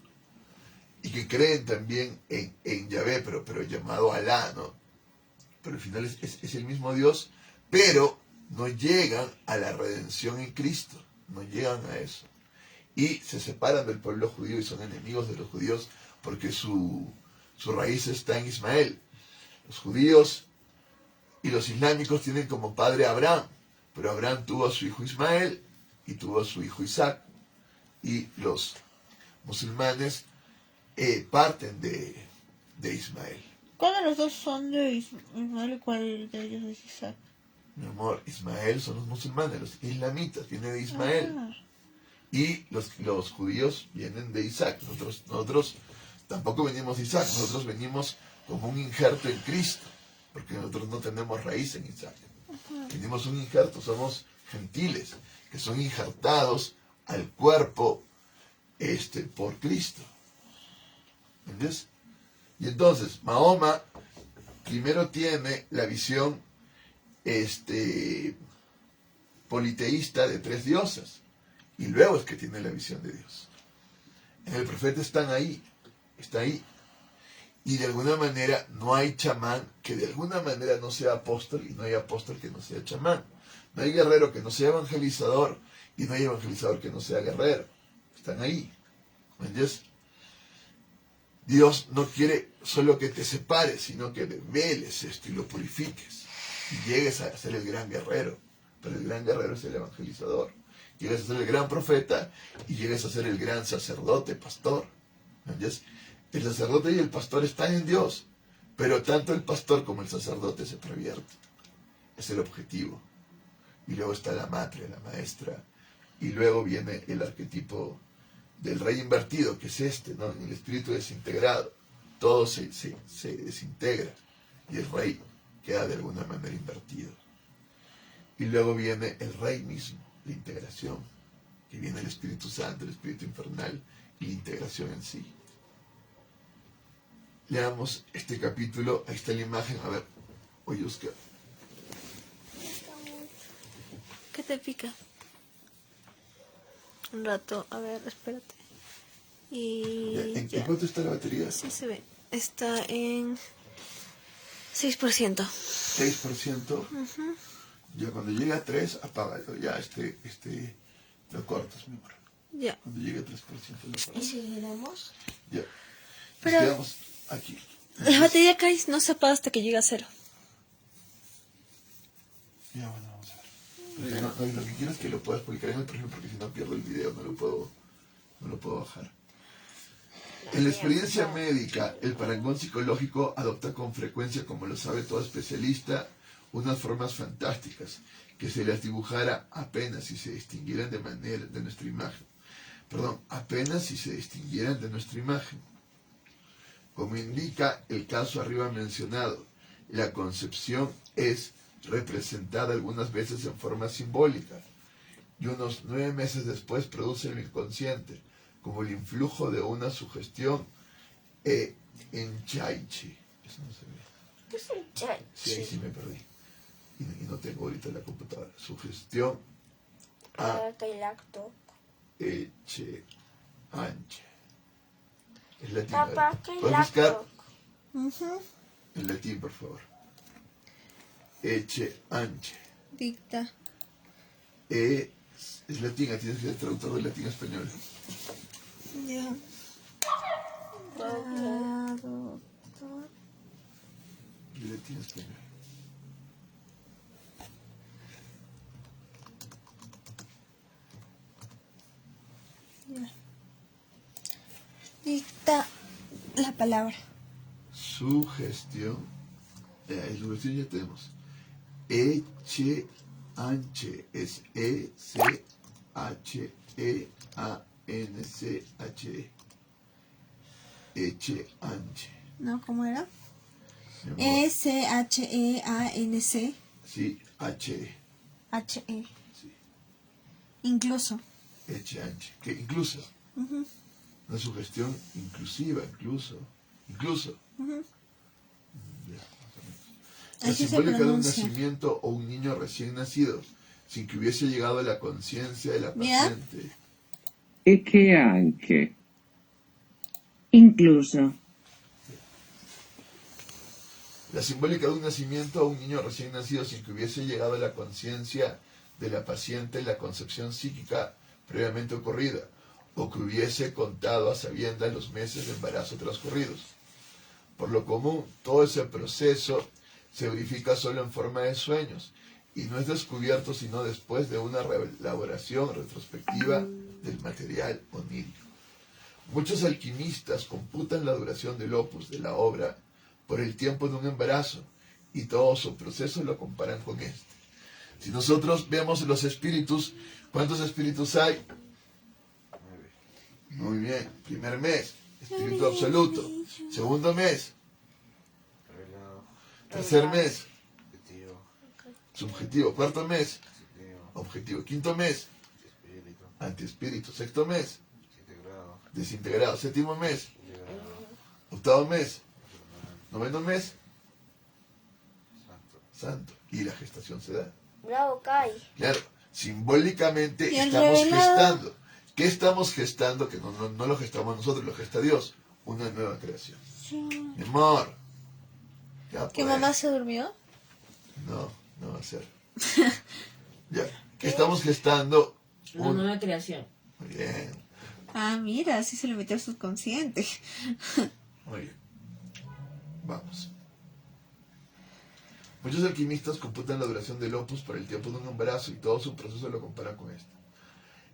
Speaker 2: Y que creen también en Yahvé, pero llamado Alá, ¿no? Pero al final es el mismo Dios, pero no llegan a la redención en Cristo, no llegan a eso. Y se separan del pueblo judío y son enemigos de los judíos porque su raíz está en Ismael. Los judíos y los islámicos tienen como padre a Abraham, pero Abraham tuvo a su hijo Ismael y tuvo a su hijo Isaac. Y los musulmanes parten de Ismael.
Speaker 5: ¿Cuál de los dos son de Ismael y cuál de ellos es Isaac?
Speaker 2: Mi amor, Ismael son los musulmanes, los islamitas vienen de Ismael.
Speaker 5: Ah.
Speaker 2: Y los judíos vienen de Isaac. Nosotros tampoco venimos de Isaac, nosotros venimos como un injerto en Cristo, porque nosotros no tenemos raíz en Isaac. Venimos un injerto, somos gentiles, que son injertados al cuerpo por Cristo. ¿Entiendes? Y entonces, Mahoma primero tiene la visión politeísta de 3 diosas, y luego es que tiene la visión de Dios. En el profeta está ahí, y de alguna manera no hay chamán que de alguna manera no sea apóstol, y no hay apóstol que no sea chamán. No hay guerrero que no sea evangelizador, y no hay evangelizador que no sea guerrero. Están ahí. ¿Me entiendes? Dios no quiere solo que te separes, sino que veles esto y lo purifiques. Y llegues a ser el gran guerrero. Pero el gran guerrero es el evangelizador. Llegues a ser el gran profeta y llegues a ser el gran sacerdote, pastor. ¿Entiendes? El sacerdote y el pastor están en Dios, pero tanto el pastor como el sacerdote se pervierten. Es el objetivo. Y luego está la madre, la maestra. Y luego viene el arquetipo del rey invertido, que es ¿no? El espíritu desintegrado. Todo se desintegra y el rey queda de alguna manera invertido. Y luego viene el rey mismo, la integración, que viene el Espíritu Santo, el Espíritu infernal y la integración en sí. Leamos este capítulo, ahí está la imagen, a ver, oye Oscar.
Speaker 5: ¿Qué te pica? Un rato, a ver, espérate. Y
Speaker 2: ¿En
Speaker 5: ya.
Speaker 2: cuánto está la batería?
Speaker 5: Sí se ve. Está en 6%.
Speaker 2: 6%. Ya cuando llegue a 3, apágalo. Ya lo cortas, mi amor.
Speaker 5: Ya.
Speaker 2: Cuando llegue a 3% lo
Speaker 1: ¿Y
Speaker 2: apagas.
Speaker 1: seguiremos?
Speaker 2: Ya. Nos
Speaker 5: Pero-
Speaker 2: quedamos aquí.
Speaker 5: La batería Kai no se apaga hasta que llegue a 0.
Speaker 2: Ya, bueno, vamos a ver. Porque lo que quiero es que lo puedas publicar en el perfil, porque si no pierdo el video, no lo puedo bajar. En la experiencia médica, el parangón psicológico adopta con frecuencia, como lo sabe todo especialista, unas formas fantásticas, que se las dibujara apenas si se distinguieran de nuestra imagen. Apenas si se distinguieran de nuestra imagen. Como indica el caso arriba mencionado, la concepción es representada algunas veces en forma simbólica y unos 9 meses después produce el inconsciente, como el influjo de una sugestión enchaiche. Eso no se ve.
Speaker 3: ¿Qué es un chay?
Speaker 2: Sí, ahí sí me perdí. Y no tengo ahorita la computadora. Sugestión
Speaker 3: Kailacto.
Speaker 2: eche anche. Es latín.
Speaker 3: Papá,
Speaker 2: ¿Puedes buscar
Speaker 3: Kailacto.
Speaker 2: en latín, por favor? Eche anche.
Speaker 5: Dicta.
Speaker 2: Es latín, tienes que ser traductor de latín a español.
Speaker 5: Ya. Traductor.
Speaker 2: De latín a español.
Speaker 5: Ya. Dicta la palabra.
Speaker 2: Sugestión. Sugestión ya tenemos. Eche anche. Es E-C-H-E-A-N-C-H-E. Eche anche.
Speaker 5: ¿No? ¿Cómo era?
Speaker 2: Mi amor.
Speaker 5: E-C-H-E-A-N-C-H-E.
Speaker 2: Sí, H-E. Sí.
Speaker 5: Incluso.
Speaker 2: Eche anche. Que incluso. Una sugestión inclusiva, incluso. Ya, más o menos. La
Speaker 5: Así se
Speaker 2: simbólica de un
Speaker 5: pronuncia.
Speaker 2: nacimiento o un niño recién nacido, sin que hubiese llegado a la conciencia de la
Speaker 5: Mira.
Speaker 2: paciente.
Speaker 6: E che anche, incluso,
Speaker 2: La simbólica de un nacimiento o un niño recién nacido, sin que hubiese llegado a la conciencia de la paciente la concepción psíquica previamente ocurrida, o que hubiese contado a sabiendas los meses de embarazo transcurridos. Por lo común, todo ese proceso se verifica solo en forma de sueños y no es descubierto sino después de una elaboración retrospectiva del material onírico. Muchos alquimistas computan la duración del opus de la obra por el tiempo de un embarazo y todo su proceso lo comparan con este. Si nosotros vemos los espíritus, ¿cuántos espíritus hay?
Speaker 4: 9.
Speaker 2: Muy bien. Primer mes, espíritu absoluto. Segundo mes,
Speaker 4: Revelado.
Speaker 2: tercer mes,
Speaker 4: Objetivo.
Speaker 2: subjetivo. Cuarto mes,
Speaker 4: Objetivo.
Speaker 2: objetivo. Quinto mes,
Speaker 4: Espíritu.
Speaker 2: antiespíritu. Sexto mes,
Speaker 4: 7 grados.
Speaker 2: desintegrado. Séptimo mes,
Speaker 4: Liberado.
Speaker 2: octavo mes,
Speaker 4: Infernal.
Speaker 2: noveno mes,
Speaker 4: Santo.
Speaker 2: santo. Y la gestación se da.
Speaker 3: Bravo, Kai.
Speaker 2: Claro, simbólicamente
Speaker 5: Y el
Speaker 2: estamos
Speaker 5: revelado.
Speaker 2: gestando. ¿Qué estamos gestando? Que no lo gestamos nosotros, lo gesta Dios. Una nueva creación. Mi amor. Ya
Speaker 5: ¿Que
Speaker 2: pues.
Speaker 5: mamá se durmió?
Speaker 2: No, no va a ser. Ya. ¿Qué estamos gestando?
Speaker 1: Una nueva creación.
Speaker 2: Muy bien,
Speaker 5: Ah, mira, así se le metió al subconsciente.
Speaker 2: muy bien. Vamos. Muchos alquimistas computan la duración del opus por el tiempo de un embarazo y todo su proceso lo comparan con esto.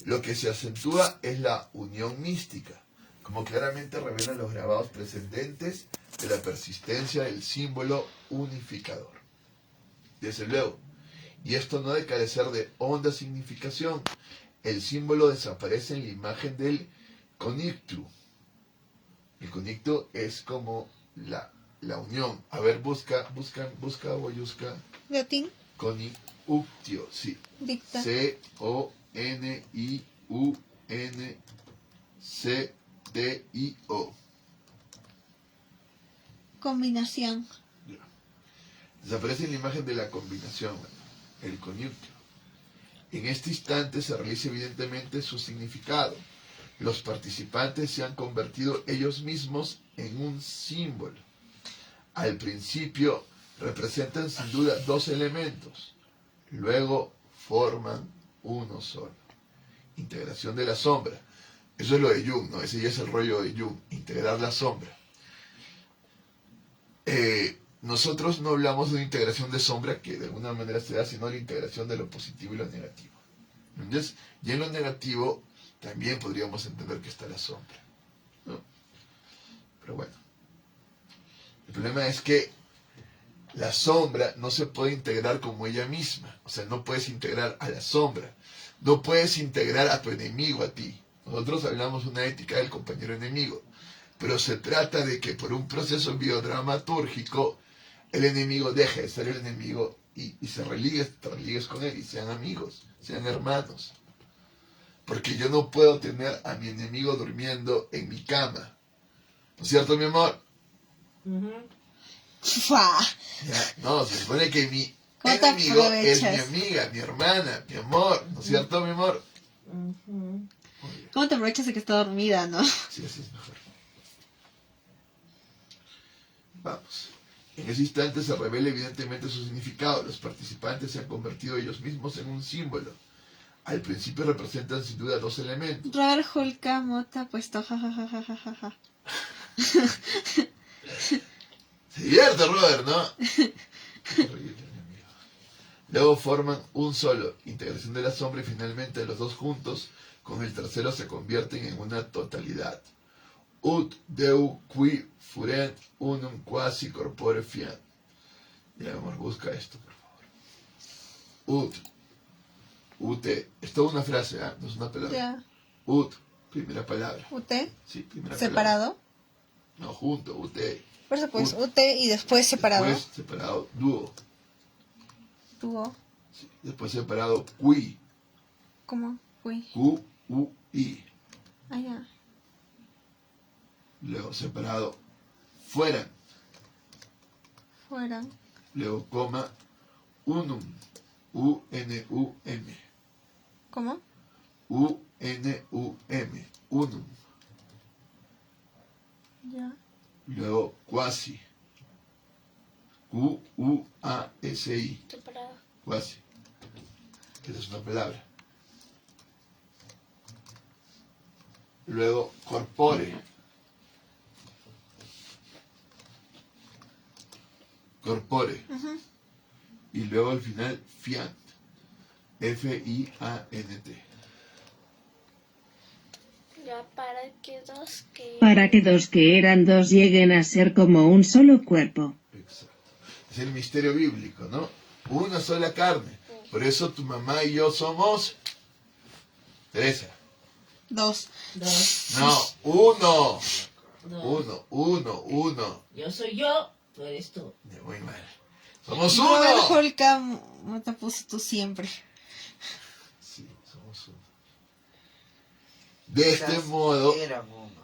Speaker 2: Lo que se acentúa es la unión mística, como claramente revelan los grabados precedentes de la persistencia del símbolo unificador. Desde luego, y esto no ha de carecer de honda significación, el símbolo desaparece en la imagen del conictu. El conictu es como la unión. A ver, busca, Boyusca,
Speaker 5: Latín.
Speaker 2: conictio, sí.
Speaker 5: Dicta.
Speaker 2: C-O-N-I-U-N-C-T-I-O.
Speaker 5: Combinación.
Speaker 2: Desaparece en la imagen de la combinación, el conictio. En este instante se realiza evidentemente su significado. los participantes se han convertido ellos mismos en un símbolo. Al principio representan sin duda dos elementos, luego forman uno solo. Integración de la sombra. Eso es lo de Jung, ¿no? Ese ya es el rollo de Jung, integrar la sombra. Nosotros no hablamos de una integración de sombra que de alguna manera se da, sino la integración de lo positivo y lo negativo. Entonces, y en lo negativo también podríamos entender que está la sombra, ¿no? Pero bueno, el problema es que la sombra no se puede integrar como ella misma. O sea, no puedes integrar a la sombra, no puedes integrar a tu enemigo a ti. Nosotros hablamos de una ética del compañero enemigo, pero se trata de que por un proceso biodramatúrgico el enemigo deje de ser el enemigo y te religues con él y sean amigos, sean hermanos. Porque yo no puedo tener a mi enemigo durmiendo en mi cama. ¿No es cierto, mi amor?
Speaker 5: Fua.
Speaker 2: Ya, no, se supone que mi
Speaker 5: ¿Cómo te
Speaker 2: enemigo es mi
Speaker 5: aprovechas?
Speaker 2: amiga, mi hermana, mi amor. ¿No es cierto, mi amor?
Speaker 5: ¿Cómo te aprovechas de que está dormida, no?
Speaker 2: Sí, así es mejor. Vamos. En ese instante se revela evidentemente su significado. Los participantes se han convertido ellos mismos en un símbolo. Al principio representan sin duda dos elementos.
Speaker 5: Robert Hulka Mota ha puesto jajajajajaja.
Speaker 2: Se divierte, Robert, ¿no? Horrible, mi amigo. Luego forman un solo, integración de la sombra, y finalmente los dos juntos, con el tercero, se convierten en una totalidad. Ut deu qui furent unum quasi corpore fiat. Ya, amor, busca esto, por favor. Ut. Ute. Es toda una frase, ¿ah? No es una palabra.
Speaker 5: Ya.
Speaker 2: Ut. Primera palabra.
Speaker 5: UT.
Speaker 2: Sí, primera palabra.
Speaker 5: Separado.
Speaker 2: No, junto. Ute.
Speaker 5: Por eso pues
Speaker 2: Ut.
Speaker 5: UT y después separado.
Speaker 2: Después separado. Dúo.
Speaker 5: Dúo.
Speaker 2: Sí. Después separado. Qui.
Speaker 5: ¿Cómo? Uy.
Speaker 2: Q-U-I.
Speaker 5: Ah, ya.
Speaker 2: Luego separado. Fueran.
Speaker 5: Fuera.
Speaker 2: Luego coma. Unum. U-N-U-M.
Speaker 5: ¿Cómo?
Speaker 2: U-N-U-M. Unum.
Speaker 5: Ya.
Speaker 2: Luego quasi. Q-U-A-S-I.
Speaker 3: Separado.
Speaker 2: Quasi. Esa es una palabra. Luego corpore. Corpore. Y luego al final fiant. F-I-A-N-T.
Speaker 3: Ya
Speaker 6: Para que dos que eran dos lleguen a ser como un solo cuerpo.
Speaker 2: Exacto. Es el misterio bíblico, ¿no? Una sola carne. Por eso tu mamá y yo somos... Teresa.
Speaker 5: Dos.
Speaker 2: No, uno.
Speaker 1: No.
Speaker 2: Uno.
Speaker 1: Yo soy yo, tú eres tú.
Speaker 2: Muy mal. Somos
Speaker 5: Robert
Speaker 2: uno.
Speaker 5: Hulka Mota puso tú siempre.
Speaker 2: Sí, somos uno. De este
Speaker 4: Quizás
Speaker 2: modo...
Speaker 4: eran uno.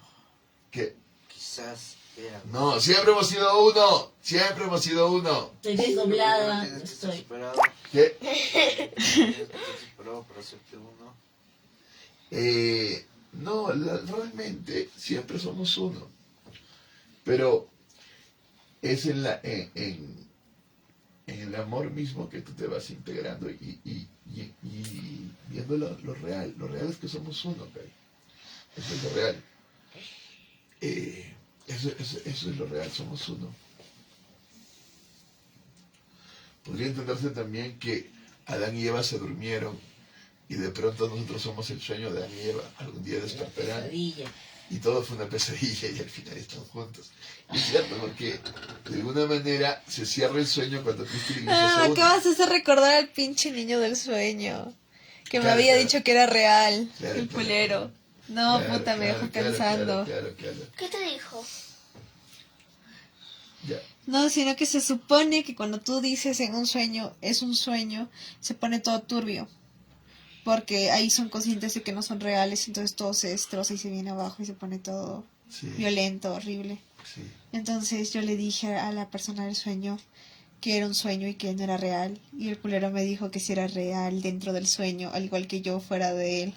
Speaker 2: que
Speaker 4: Quizás eran uno.
Speaker 2: No, siempre hemos sido uno. Siempre hemos sido uno.
Speaker 1: Estoy desdoblada.
Speaker 4: Tienes que estar
Speaker 1: Estoy.
Speaker 4: separado.
Speaker 2: ¿Qué?
Speaker 4: Tienes que estar separado para hacerte uno.
Speaker 2: No, realmente siempre somos uno. Pero es en el amor mismo que tú te vas integrando y viendo lo real. Lo real es que somos uno, Cari. Eso es lo real. Eso es lo real, somos uno. Podría entenderse también que Adán y Eva se durmieron y de pronto nosotros somos el sueño de Adán y Eva. Algún día despertarán
Speaker 1: Pesadilla.
Speaker 2: y todo fue una pesadilla y al final están juntos. Y es cierto, porque de alguna manera se cierra el sueño cuando Cristo y la iglesia se unen.
Speaker 5: Acabas de hacer recordar al pinche niño del sueño. Que me
Speaker 2: Claro,
Speaker 5: había
Speaker 2: claro.
Speaker 5: dicho que era real.
Speaker 2: Claro,
Speaker 5: el
Speaker 2: claro.
Speaker 5: culero. No,
Speaker 2: Claro,
Speaker 5: puta, me
Speaker 2: claro,
Speaker 5: dejó
Speaker 2: claro,
Speaker 5: pensando.
Speaker 2: Claro.
Speaker 3: ¿Qué te dijo?
Speaker 2: Ya.
Speaker 5: No, sino que se supone que cuando tú dices en un sueño, es un sueño, se pone todo turbio. Porque ahí son conscientes de que no son reales, entonces todo se destroza y se viene abajo y se pone todo
Speaker 2: Sí,
Speaker 5: violento, horrible.
Speaker 2: sí.
Speaker 5: Entonces yo le dije a la persona del sueño que era un sueño y que no era real. Y el culero me dijo que sí era real dentro del sueño, al igual que yo fuera de él.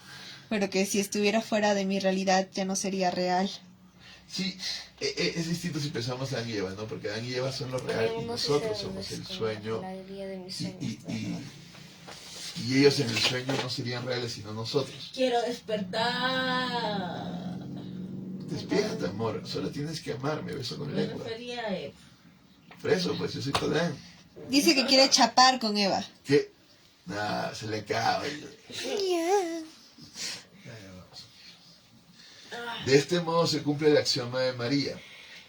Speaker 5: pero que si estuviera fuera de mi realidad ya no sería real.
Speaker 2: Sí, es distinto si pensamos a Adán y Eva, ¿no? Porque Adán y Eva son lo real y nosotros somos el sueño.
Speaker 3: La alegría de mis sueños.
Speaker 2: Y ellos en el sueño no serían reales sino nosotros.
Speaker 1: Quiero despertar.
Speaker 2: Despiértate, amor, solo tienes que amarme, beso con
Speaker 1: Me
Speaker 2: lengua.
Speaker 1: refería a él.
Speaker 2: Por eso, pues yo soy Adán.
Speaker 5: Dice que quiere chapar con Eva.
Speaker 2: ¿Qué? Nah, se le acaba. De este modo se cumple el axioma de María.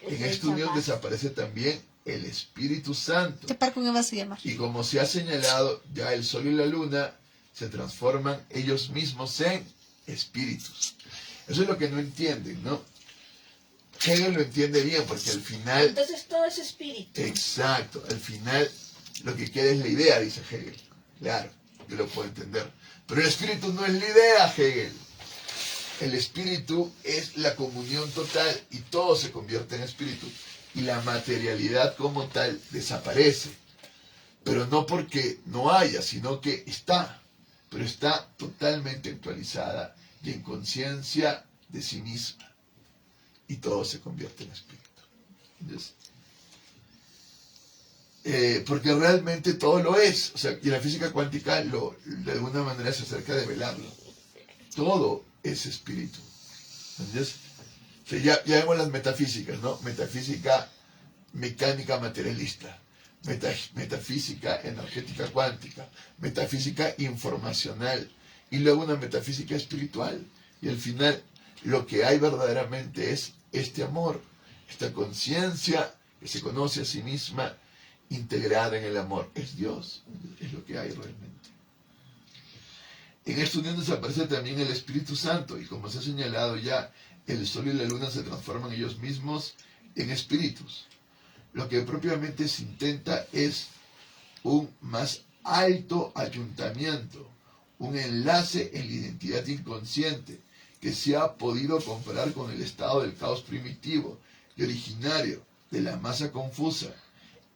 Speaker 2: En esta unión desaparece también el Espíritu Santo.
Speaker 5: Chapar con Eva se llama.
Speaker 2: Y como se ha señalado, ya el sol y la luna se transforman ellos mismos en espíritus. Eso es lo que no entienden, ¿no? Hegel lo entiende bien porque al final...
Speaker 1: Entonces todo es espíritu.
Speaker 2: Exacto, al final lo que queda es la idea, dice Hegel. Claro, yo lo puedo entender. Pero el espíritu no es la idea, Hegel. El espíritu es la comunión total y todo se convierte en espíritu. Y la materialidad como tal desaparece. Pero no porque no haya, sino que está. Pero está totalmente actualizada y en conciencia de sí misma. Y todo se convierte en espíritu. Entonces, porque realmente todo lo es. O sea, y la física cuántica de alguna manera se acerca de velarlo. Todo es espíritu. ¿Entiendes? O sea, ya vemos las metafísicas, ¿no? Metafísica mecánica materialista, metafísica energética cuántica, metafísica informacional y luego una metafísica espiritual. Y al final lo que hay verdaderamente es este amor, esta conciencia que se conoce a sí misma integrada en el amor. Es Dios, es lo que hay realmente. En esta unión desaparece también el Espíritu Santo y como se ha señalado ya, el sol y la luna se transforman ellos mismos en espíritus. Lo que propiamente se intenta es un más alto ayuntamiento, un enlace en la identidad inconsciente que se ha podido comparar con el estado del caos primitivo y originario de la masa confusa.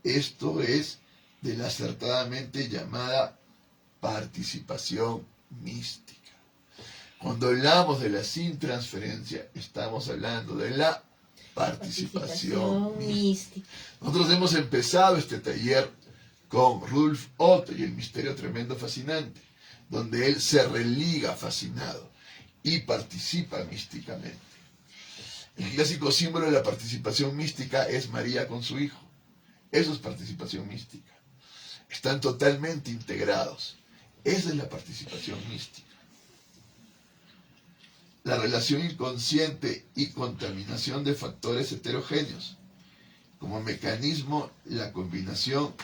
Speaker 2: Esto es de la acertadamente llamada participación mística. Cuando hablamos de la sin transferencia, estamos hablando de la participación mística. Nosotros hemos empezado este taller con Rudolf Otto y el misterio tremendo fascinante, donde él se religa fascinado y participa místicamente. El clásico símbolo de la participación mística es María con su hijo. Eso es participación mística. Están totalmente integrados. Esa es la participación mística. La relación inconsciente y contaminación de factores heterogéneos. Como mecanismo, la combinación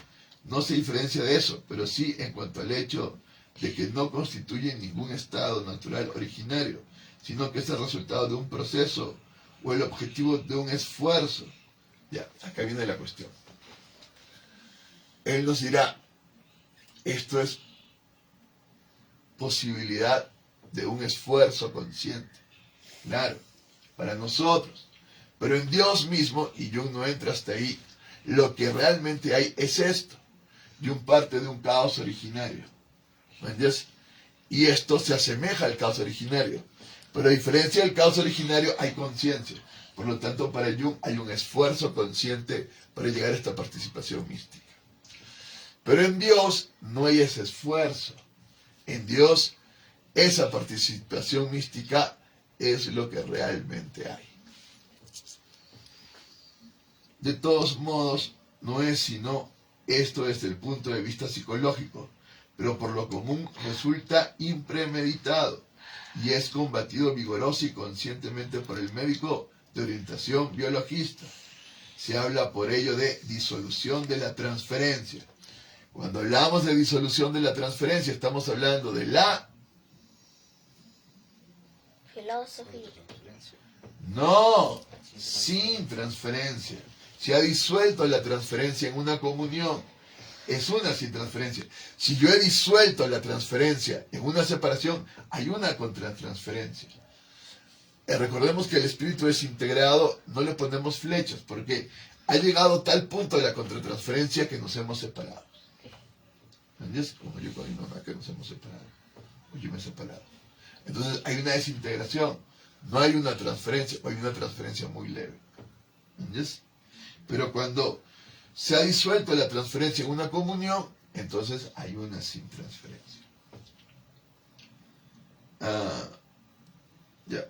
Speaker 2: no se diferencia de eso, pero sí en cuanto al hecho de que no constituye ningún estado natural originario, sino que es el resultado de un proceso o el objetivo de un esfuerzo. Ya, acá viene la cuestión. Él nos dirá, esto es posibilidad de un esfuerzo consciente. Claro, para nosotros. Pero en Dios mismo, y Jung no entra hasta ahí, lo que realmente hay es esto. Jung parte de un caos originario. ¿Entiendes? Y esto se asemeja al caos originario. Pero a diferencia del caos originario hay conciencia. Por lo tanto, para Jung hay un esfuerzo consciente para llegar a esta participación mística. Pero en Dios no hay ese esfuerzo. En Dios, esa participación mística es lo que realmente hay. De todos modos, no es sino esto desde el punto de vista psicológico, pero por lo común resulta impremeditado y es combatido vigorosa y conscientemente por el médico de orientación biologista. Se habla por ello de disolución de la transferencia. Cuando hablamos de disolución de la transferencia, estamos hablando de la...
Speaker 3: Filosofía.
Speaker 2: No, sin transferencia. Se ha disuelto la transferencia en una comunión. Es una sin transferencia. Si yo he disuelto la transferencia en una separación, hay una contratransferencia. Recordemos que el espíritu es integrado, no le ponemos flechas, porque ha llegado a tal punto de la contratransferencia que nos hemos separado. ¿Entiendes? Como yo con mi mamá que nos hemos separado. O yo me he separado. Entonces hay una desintegración, no hay una transferencia, o hay una transferencia muy leve. ¿Entiendes? Pero cuando se ha disuelto la transferencia en una comunión, entonces hay una sin transferencia. Ya.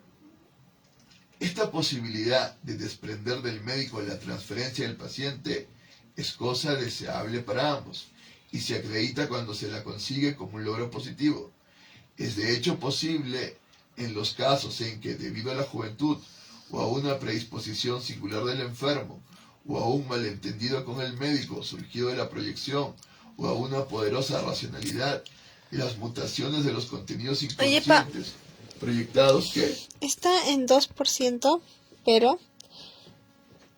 Speaker 2: Esta posibilidad de desprender del médico la transferencia del paciente es cosa deseable para ambos y se acredita cuando se la consigue como un logro positivo. Es de hecho posible en los casos en que, debido a la juventud o a una predisposición singular del enfermo o a un malentendido con el médico surgido de la proyección o a una poderosa racionalidad, las mutaciones de los contenidos
Speaker 5: Oye, pa,
Speaker 2: inconscientes proyectados que...
Speaker 5: está en 2%, pero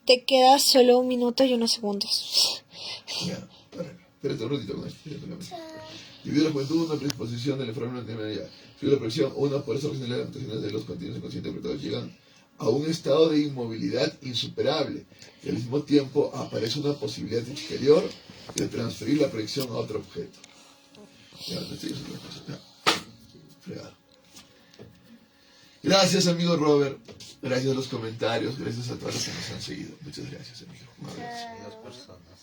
Speaker 5: te queda solo 1 minuto y 1 segundos.
Speaker 2: Ya, espérate un ratito con esto. Debido a la juventud, una predisposición del enfermo de la ya. Debido a la presión o una poderosa racionalidad, las mutaciones de los contenidos inconscientes proyectados llegan a un estado de inmovilidad insuperable y al mismo tiempo aparece una posibilidad exterior de transferir la proyección a otro objeto. Ya, no estoy haciendo cosas. Ya. Fregado. Gracias, amigo Robert. Gracias a los comentarios. Gracias a todos los que nos han seguido. Muchas gracias, amigo. Un abrazo.
Speaker 4: Y 2 personas.